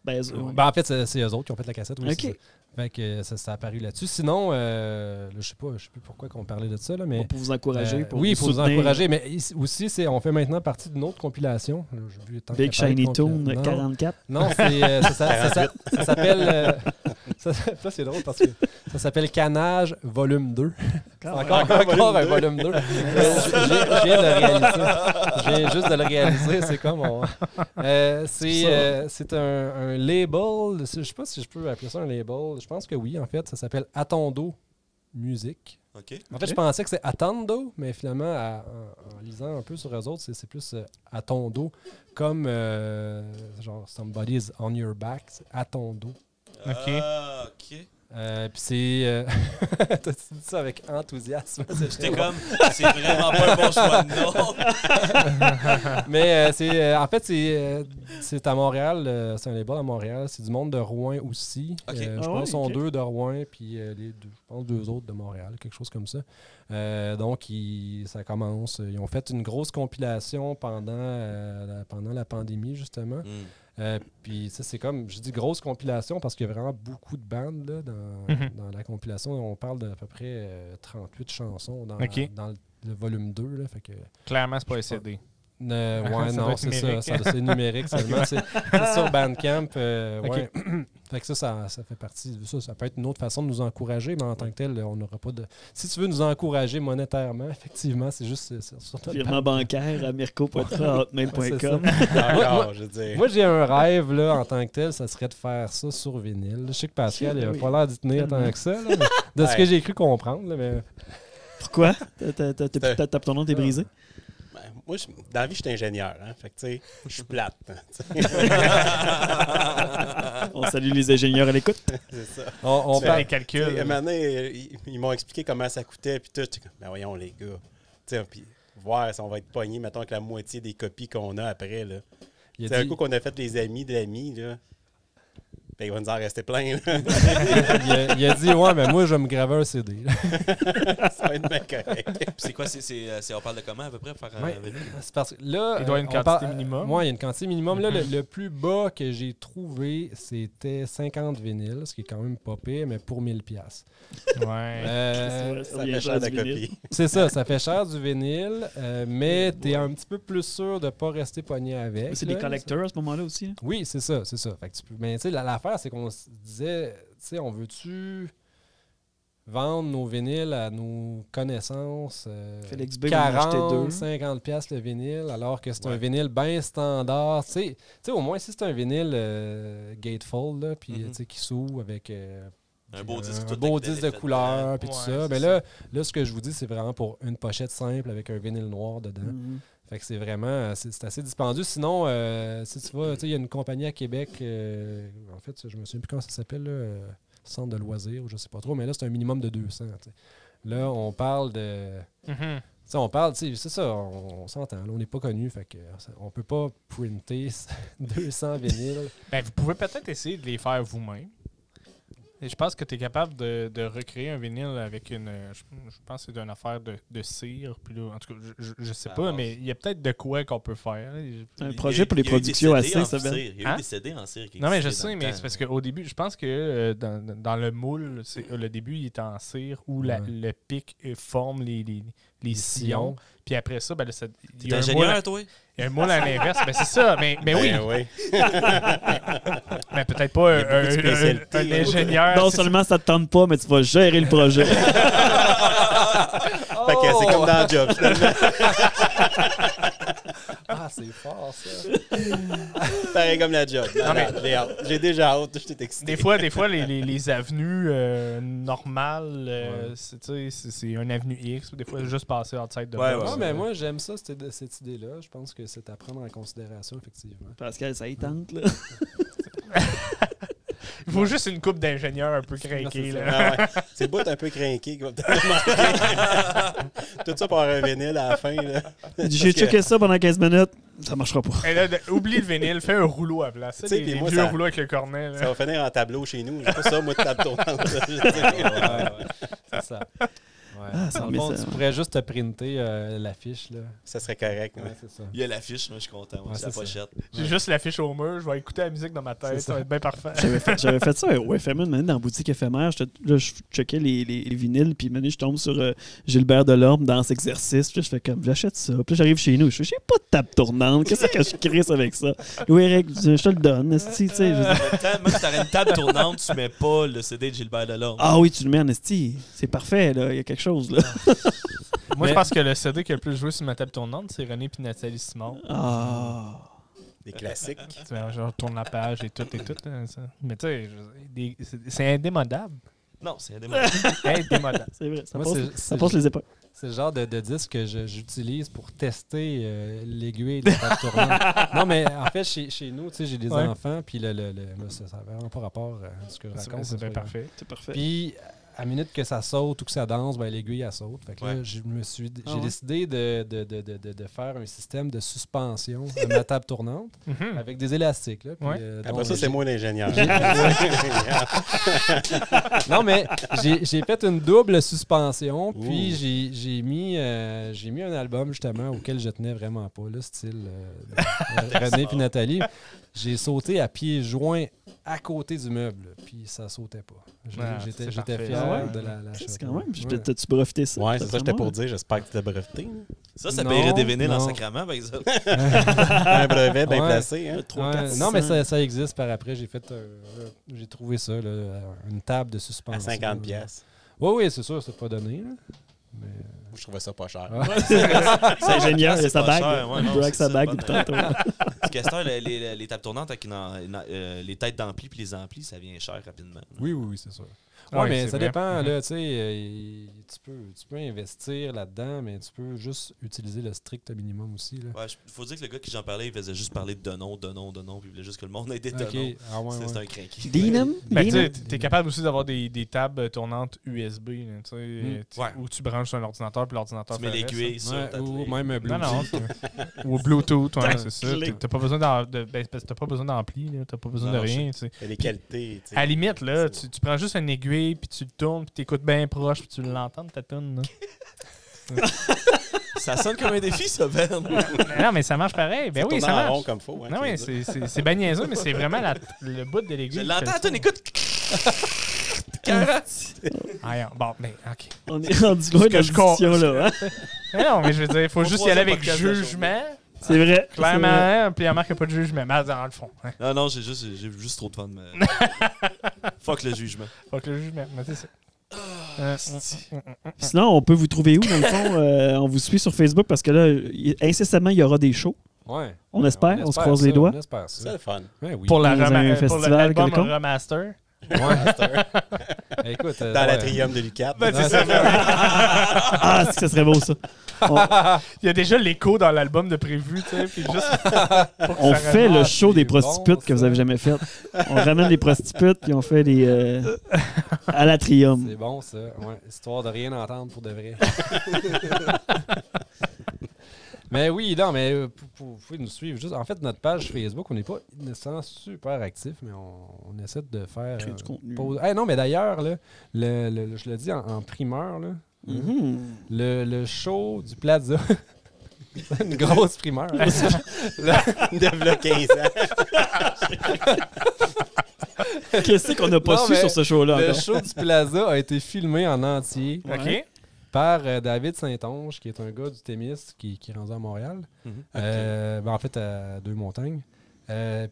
Ben, en fait, c'est eux autres qui ont fait la cassette. Oui, OK. Fait que ça a apparu là-dessus. Sinon, je sais plus pourquoi on parlait de ça, là, mais... Pour vous encourager, pour oui, vous pour vous soutenir. encourager, mais aussi, on fait maintenant partie d'une autre compilation. Big Shiny Tune 44. Non, ça s'appelle... ça, c'est drôle parce que ça s'appelle Canage Volume 2. Encore un volume 2. Je viens de le réaliser. Je viens juste de le réaliser. C'est comme... c'est un label. Je sais pas si je peux appeler ça un label. Je pense que oui, en fait. Ça s'appelle Atondo Music. OK. En fait, je pensais que c'est Atondo, mais finalement, en lisant un peu sur eux autres, c'est plus Atondo. Comme genre Somebody's on your back. C'est Atondo. OK. OK. Puis c'est... T'as dit ça avec enthousiasme. J'étais comme, c'est vraiment pas un bon choix de nom. Mais en fait, c'est à Montréal. C'est un label à Montréal. C'est du monde de Rouen aussi. OK. Je pense qu'ils sont 2 de Rouen, puis je pense 2 autres de Montréal, quelque chose comme ça. Donc, ça commence. Ils ont fait une grosse compilation pendant la pandémie, justement. Puis ça, c'est comme, je dis grosse compilation parce qu'il y a vraiment beaucoup de bandes là, dans la compilation. On parle d'à peu près 38 chansons dans le volume 2. Là, fait que, clairement, c'est pas CD. Ouais, non, c'est numérique. ça. C'est numérique seulement. C'est sur Bandcamp. Ouais. Fait que ça fait partie de ça. Ça peut être une autre façon de nous encourager, mais en tant que tel, on n'aura pas de... Si tu veux nous encourager monétairement, effectivement, c'est juste sur notre Virement bancaire à mirko.hotmail.com. Moi, j'ai un rêve, là, en tant que tel, ça serait de faire ça sur vinyle. Je sais que Pascal, il n'a pas l'air d'y tenir tant que ça, là, mais de ce que j'ai cru comprendre. Là, mais... Pourquoi? Ton nom t'es brisé? Moi, dans la vie, je suis ingénieur. Hein? Fait que, tu sais, je suis plate. On salue les ingénieurs à l'écoute. C'est ça. On fait les calculs. Maintenant, ils m'ont expliqué comment ça coûtait. Puis tout, j'étais comme, ben voyons, les gars. Puis voir si on va être pogné, mettons, avec la moitié des copies qu'on a après. Là. C'est un coup qu'on a fait les amis de l'amis. Là. Ben, il va nous en rester plein. il a dit, ouais, mais moi, je vais me graver un CD. Ça va être bien correct. C'est quoi, on parle de comment à peu près pour faire un vinyle? C'est parce que là, il doit y avoir une quantité minimum. Oui, il y a une quantité minimum. Là, le plus bas que j'ai trouvé, c'était 50 vinyles, ce qui est quand même pas pire, mais pour 1000$. Ouais. Ça fait cher de copie. C'est ça fait cher du vinyle, mais tu es un petit peu plus sûr de ne pas rester pogné avec. C'est des collecteurs à ce moment-là aussi. Hein? Oui, c'est ça. Fait que mais tu sais, l'affaire, c'est qu'on se disait, tu sais, on veut-tu vendre nos vinyles à nos connaissances, Félix B 40, 50$ le vinyle, alors que c'est un vinyle bien standard. Tu sais, au moins, si c'est un vinyle gatefold, là, puis qui s'ouvre avec un beau disque, de couleur, puis tout ça. Mais là, ce que je vous dis, c'est vraiment pour une pochette simple avec un vinyle noir dedans. Fait que c'est vraiment, c'est assez dispendieux. Sinon, si tu vas, il y a une compagnie à Québec, en fait, je me souviens plus comment ça s'appelle, là, centre de loisirs, ou je sais pas trop, mais là, c'est un minimum de 200. T'sais. Là, on parle de... On parle, c'est ça, on s'entend, là, on n'est pas connu, fait que on peut pas printer 200 vinyles. Ben, vous pouvez peut-être essayer de les faire vous-même. Et je pense que tu es capable de recréer un vinyle avec une... Je pense que c'est une affaire de cire. Puis là, en tout cas, je sais pas, mais il y a peut-être de quoi qu'on peut faire. Un projet pour les productions assez, ça va. Il y a eu des CD en cire. Non, mais je sais, mais c'est parce qu'au début, je pense que dans le moule, le début, il est en cire où le pic forme les sillons. Puis après ça, ben, il y a ingénieur, toi? Il y a un moule à l'inverse. Ben, c'est ça, mais oui. Mais peut-être pas un ingénieur. Non seulement ça te tente pas, mais tu vas gérer le projet. Fait que c'est comme dans le job, finalement. Ah, c'est fort, ça. Pareil comme la job. Non, mais j'ai hâte. J'ai déjà hâte. Je t'ai excité. Des fois les avenues normales, c'est une avenue X. Des fois, juste passer outside de Non, mais moi, j'aime ça, cette idée-là. Je pense que c'est à prendre en considération, effectivement. Pascal, ça y tente, là. Il faut juste une coupe d'ingénieurs un peu craqués. C'est le bout un peu craqué. Tout ça pour un vinyle à la fin. J'ai checké ça pendant 15 minutes. Ça marchera pas. Et là, oublie le vinyle, fais un rouleau à la place. Tu sais, les vieux rouleaux avec le cornet. Là. Ça va finir en tableau chez nous. J'ai pas ça, moi, de table tournante. C'est ça. Ouais. Ah, ça Dans le fond, tu pourrais juste te printer l'affiche. Ça serait correct. Ouais, c'est ça. Il y a l'affiche, moi je suis content. Moi, c'est la pochette. J'ai juste l'affiche au mur, je vais écouter la musique dans ma tête. Ça va être bien parfait. J'avais fait ça au FME, dans la boutique éphémère. Là, je checkais les vinyles, puis maintenant, je tombe sur Gilbert Delorme dans cet exercice. Puis là, je fais comme, j'achète ça. Puis là, j'arrive chez nous. Je fais, j'ai pas de table tournante. Qu'est-ce que je crisse avec ça? Oui, Eric, je te le donne. Même si t'aurais une table tournante, tu mets pas le CD de Gilbert Delorme. Ah oui, tu le mets en esti. C'est parfait, là. Il y a quelque chose, là. Moi, je pense que le CD qui a le plus joué sur ma table tournante, c'est René puis Nathalie Simon. Ah. Des classiques. Genre, tourne la page et tout. Hein, ça. Mais tu sais, c'est indémodable. Non, c'est indémodable. Indémodable. C'est vrai. Ça, Moi, ça passe les époques. C'est le genre de disque que j'utilise pour tester l'aiguille de la table tournante. Non, mais en fait, chez nous, tu sais, j'ai des enfants, puis ça n'a vraiment pas rapport à ce que je raconte. C'est bien parfait. C'est parfait. Puis, à la minute que ça saute ou que ça danse, ben, l'aiguille, elle saute. Fait que là, j'ai décidé de faire un système de suspension de ma table tournante avec des élastiques. Là, puis, après ça, c'est moi l'ingénieur. Non, mais j'ai fait une double suspension, puis j'ai mis un album, justement, auquel je tenais vraiment pas, là, style René puis Nathalie. J'ai sauté à pieds joints à côté du meuble, puis ça sautait pas. J'étais fier de la chose. C'est quand même. T'as-tu breveté ça? Ouais, c'est ça que j'étais pour dire. J'espère que tu t'as breveté. Ça paierait des vinyles en sacrament, par exemple. Un brevet bien placé. Hein? Non, mais ça existe par après. J'ai trouvé ça, là, une table de suspension. À 50 pièces. Oui, c'est sûr, c'est pas donné. Là. Mais... Je trouvais ça pas cher. C'est ingénieur, il a sa bague. Il braque sa bague depuis tantôt. Parce que les tables tournantes avec les têtes d'ampli puis les amplis, ça vient cher rapidement. Oui, c'est sûr. Oui, mais ça dépend. Là, tu sais, tu peux investir là-dedans, mais tu peux juste utiliser le strict minimum aussi. Il faut dire que le gars qui j'en parlais, il faisait juste parler de nom, puis il voulait juste que le monde ait des noms. C'est un crinqué. Tu es capable aussi d'avoir des tables tournantes USB où tu branches sur un ordinateur, puis l'ordinateur tu mets l'aiguille ou même un Bluetooth. Ou Bluetooth, c'est ça. T'as pas besoin d'ampli, t'as pas besoin de rien. Il y a des qualités. À la limite, là, tu prends juste une aiguille, puis tu le tournes, puis t'écoutes bien proche, puis tu l'entends de ta toune. Ça sonne comme un défi, ça, Ben. Non, mais ça marche pareil. Ben oui, ça marche. Rond comme faut, hein, non, oui, c'est bien niaiseux, mais c'est vraiment le bout de l'aiguille. Je l'entends, toi, écoute. Bon, mais OK. On est rendu loin de la discussion, là. Non, mais je veux dire, il faut juste y aller avec jugement. C'est vrai. Clairement, puis il n'y a pas de jugement, mais dans le fond. Hein. Non, j'ai juste trop de fun. Fuck le jugement. Fuck le jugement, mais c'est ça. Sinon, on peut vous trouver où, dans le fond? On vous suit sur Facebook parce que là, incessamment, il y aura des shows. Ouais. On espère, on se croise les doigts. C'est le fun. Ouais, oui. Pour festival l'album remaster. Écoute, dans l'Atrium de Lucat. C'est ça. Ah, ça serait beau, ça. Il y a déjà l'écho dans l'album de prévu, tu sais, puis juste on fait le show des prostituées que vous avez jamais fait. On ramène les prostituées puis on fait les à l'Atrium. C'est bon ça, histoire de rien entendre pour de vrai. Mais oui, non, mais vous pouvez nous suivre. Juste, en fait, notre page Facebook, on n'est pas nécessairement super actif, mais on essaie de faire créer du contenu. Non, mais d'ailleurs, là, je le dis en primeur, là, le show du Plaza. Une grosse primeur. De 15 ans. Qu'est-ce qu'on n'a pas su sur ce show-là? Le show du Plaza a été filmé en entier. OK. Par David Saint-Onge, qui est un gars du Témis qui est rendu à Montréal. En fait, à Deux-Montagnes.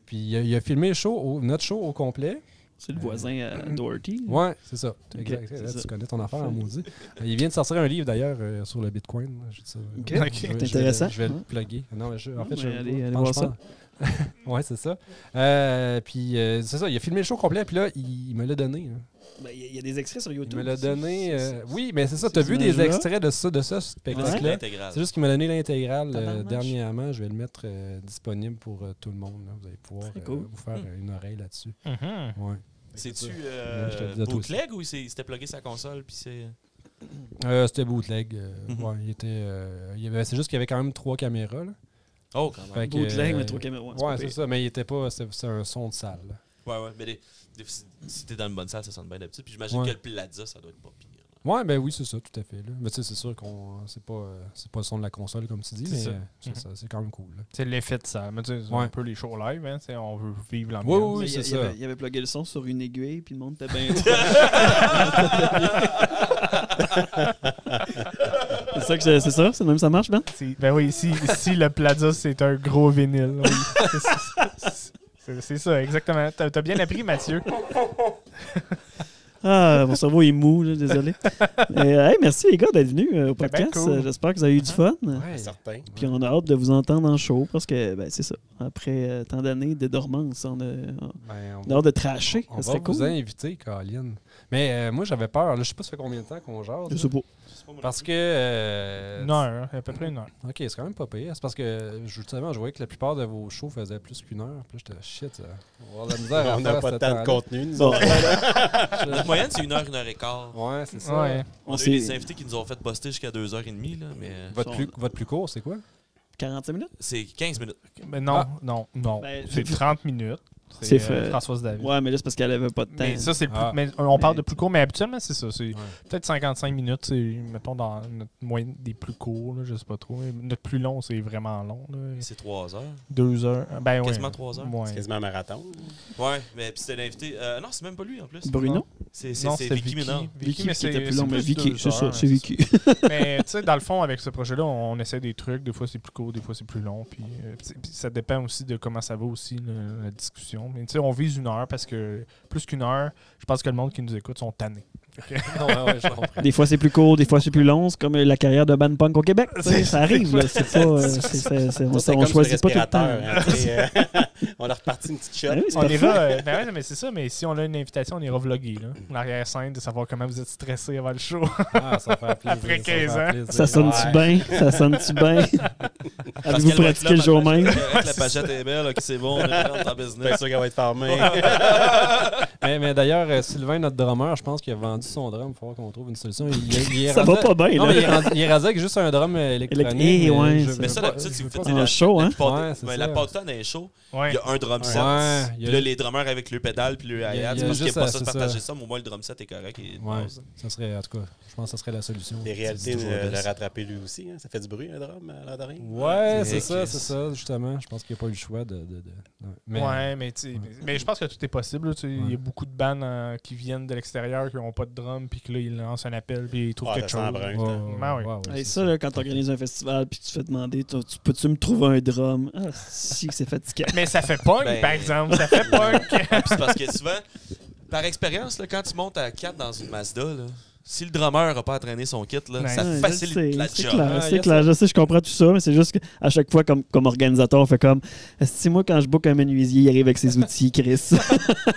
Puis il a filmé notre show au complet. C'est le voisin Doherty. Oui, c'est ça. Okay, là, tu connais ton affaire en maudit. Il vient de sortir un livre, d'ailleurs, sur le Bitcoin. C'est intéressant. Je vais le plugger. Non, en fait, je vais aller voir ça. Oui, c'est ça. Puis c'est ça, il a filmé le show complet, puis là, il me l'a donné. Ben, il y a des extraits sur YouTube. Il me l'a donné. Oui, mais c'est ça. Tu as vu des extraits de ce spectacle-là. C'est juste qu'il m'a donné l'intégrale dernièrement. Je vais le mettre disponible pour tout le monde. Là. Vous allez pouvoir vous faire une oreille là-dessus. Ouais. C'est-tu bootleg bootleg ou c'était plugué sa console puis c'est... C'était bootleg. Ouais, c'est juste qu'il y avait quand même 3 caméras. Là. Oh, quand même. Bootleg, mais 3 caméras. Ouais, c'est ça, mais il était pas... C'est un son de salle. Là. Ouais, mais si t'es dans une bonne salle, ça sonne bien d'habitude. Puis j'imagine que le Plaza, ça doit être pas pire. Ouais, ben oui, c'est ça, tout à fait. Là. Mais tu sais, c'est sûr qu'on c'est pas le son de la console, comme tu dis, mais c'est quand même cool. C'est l'effet de salle. C'est un peu les shows live, hein, on veut vivre l'ambiance. Oui, c'est ça. Il avait plugué le son sur une aiguille, puis le monde était bien... C'est ça? C'est même ça marche, Ben? Ben oui, si le Plaza, c'est un gros vinyle. Oui. C'est ça, exactement. T'as bien appris, Mathieu. Ah, mon cerveau est mou, là, désolé. Hey, merci les gars d'être venus au podcast. Cool. J'espère que vous avez eu du fun. Ouais, certain. Puis on a hâte de vous entendre en show parce que c'est ça. Après tant d'années de dormance, on a hâte de trasher. On va vous inviter, Colin. Mais moi, j'avais peur. Là, je sais pas ça fait combien de temps qu'on jase. Je sais pas. Parce que... une heure, à peu près une heure. OK, c'est quand même pas pire. C'est parce que justement, je voyais que la plupart de vos shows faisaient plus qu'une heure. Puis là, j'étais shit. On va avoir de la misère on n'a pas tant de contenu, nous. La moyenne, c'est 1 heure, 1 heure et quart. Ouais, c'est ça. Ouais. On a eu des invités qui nous ont fait poster jusqu'à 2h30. Là, mais... Votre plus court, c'est quoi? 45 minutes? C'est 15 minutes. Mais non. Ben, c'est 30 minutes. C'est Françoise David. Ouais, mais là, c'est parce qu'elle avait pas de temps. Mais ça, c'est mais on parle de plus court, mais habituellement, c'est ça. C'est peut-être 55 minutes, mettons, dans notre moyenne des plus courts, là, je sais pas trop. Notre plus long, c'est vraiment long. Là. C'est 3 heures. 2 heures. Ben, quasiment 3 heures. Ouais. C'est quasiment un marathon. Ouais, mais puis c'était l'invité. Non, c'est même pas lui en plus. Bruno? C'est Vicky Ménard. Vicky, mais c'était plus long, mais Vicky, c'est ça, c'est Vicky. Mais tu sais, dans le fond, avec ce projet-là, on essaie des trucs. Des fois, c'est plus court, des fois, c'est plus long. Puis ça dépend aussi de comment ça va aussi, la discussion. Mais tu sais, on vise 1 heure parce que plus qu'1 heure, je pense que le monde qui nous écoute sont tannés. Ouais, je comprends. Des fois, c'est plus court, des fois, c'est plus long. C'est comme la carrière de band punk au Québec. Ça arrive. Là. C'est pas, on choisit pas tout le temps. On a reparti une petite shot. On ira, mais c'est ça, mais si on a une invitation, on ira vlogger. L'arrière-scène, de savoir comment vous êtes stressé avant le show. Ça fait plaisir, après 15 ans. Ça sonne-tu bien? Ça sonne-tu bien? Avez-vous pratiqué le jour même? La pagette est belle, c'est bon, on est rentre en business. C'est sûr qu'elle va être farmée. Mais d'ailleurs, Sylvain, notre drummer, je pense qu'il a vendu son drum. Il faut qu'on trouve une solution. Ça va pas bien, non, là. Mais il est rasé avec juste un drum électronique. Mais ça, d'habitude, si vous faites un show, hein? La part du temps, dans les shows, il y a un drum set. Puis là, les drummers avec le pédale puis le hi-hat. C'est parce qu'il n'y a pas ça de partager ça, mais au moins le drum set est correct. Ça serait, en tout cas, je pense que ça serait la solution. Les réalités le rattraper lui aussi. Ça fait du bruit, un drum, à l'air de rien. Ouais, c'est ça, justement. Je pense qu'il n'y a pas eu le choix de... Ouais, mais je pense que tout est possible. Il y a beaucoup de bands qui viennent de l'extérieur qui n'ont pas de drum puis que là, ils lancent un appel puis ils trouvent quelque chose. Et ça, là, quand tu organises un festival puis tu te fais demander, peux-tu me trouver un drum? Ah, si, c'est fatigant. Mais ça fait punk, par exemple. Ça fait punk. C'est parce que souvent, par expérience, quand tu montes à 4 dans une Mazda, là, si le drummer n'a pas entraîné son kit, là, ça facilite la job. C'est clair, je sais, je comprends tout ça, mais c'est juste qu'à chaque fois, comme organisateur, on fait comme si moi, quand je book un menuisier, il arrive avec ses outils, Chris.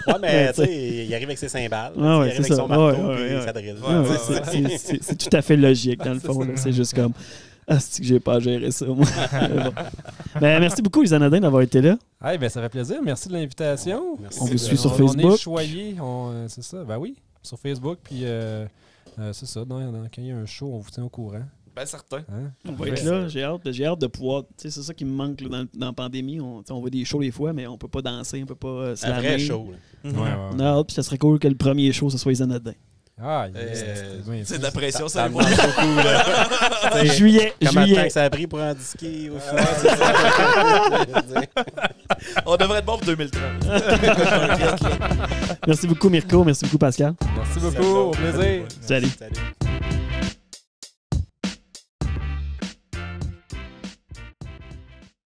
Ouais, mais tu sais, il arrive avec ses cymbales, il arrive avec son marteau, et ça drille. C'est tout à fait logique, dans le fond. C'est juste comme c'est que j'ai pas à gérer ça, moi. Ben, merci beaucoup, les Anodins, d'avoir été là. Ben, ça fait plaisir. Merci de l'invitation. On vous suit sur Facebook. On est choyés. C'est ça. Ben oui, sur Facebook. Puis c'est ça. Quand il y a un show, on vous tient au courant. Ben, certain. Hein? On va être là. J'ai hâte de pouvoir. C'est ça qui me manque là, dans la pandémie. On voit des shows des fois, mais on peut pas danser, on peut pas un vrai show. On a hâte, puis ça serait cool que le premier show, ce soit les Anodins. C'est de la pression, ça. Beaucoup, là. Juillet. Comment de temps que ça a pris pour en disquer au final? On devrait être bon pour 2030. Merci beaucoup, Mirko. Merci beaucoup, Pascal. Merci beaucoup. Au plaisir. Salut.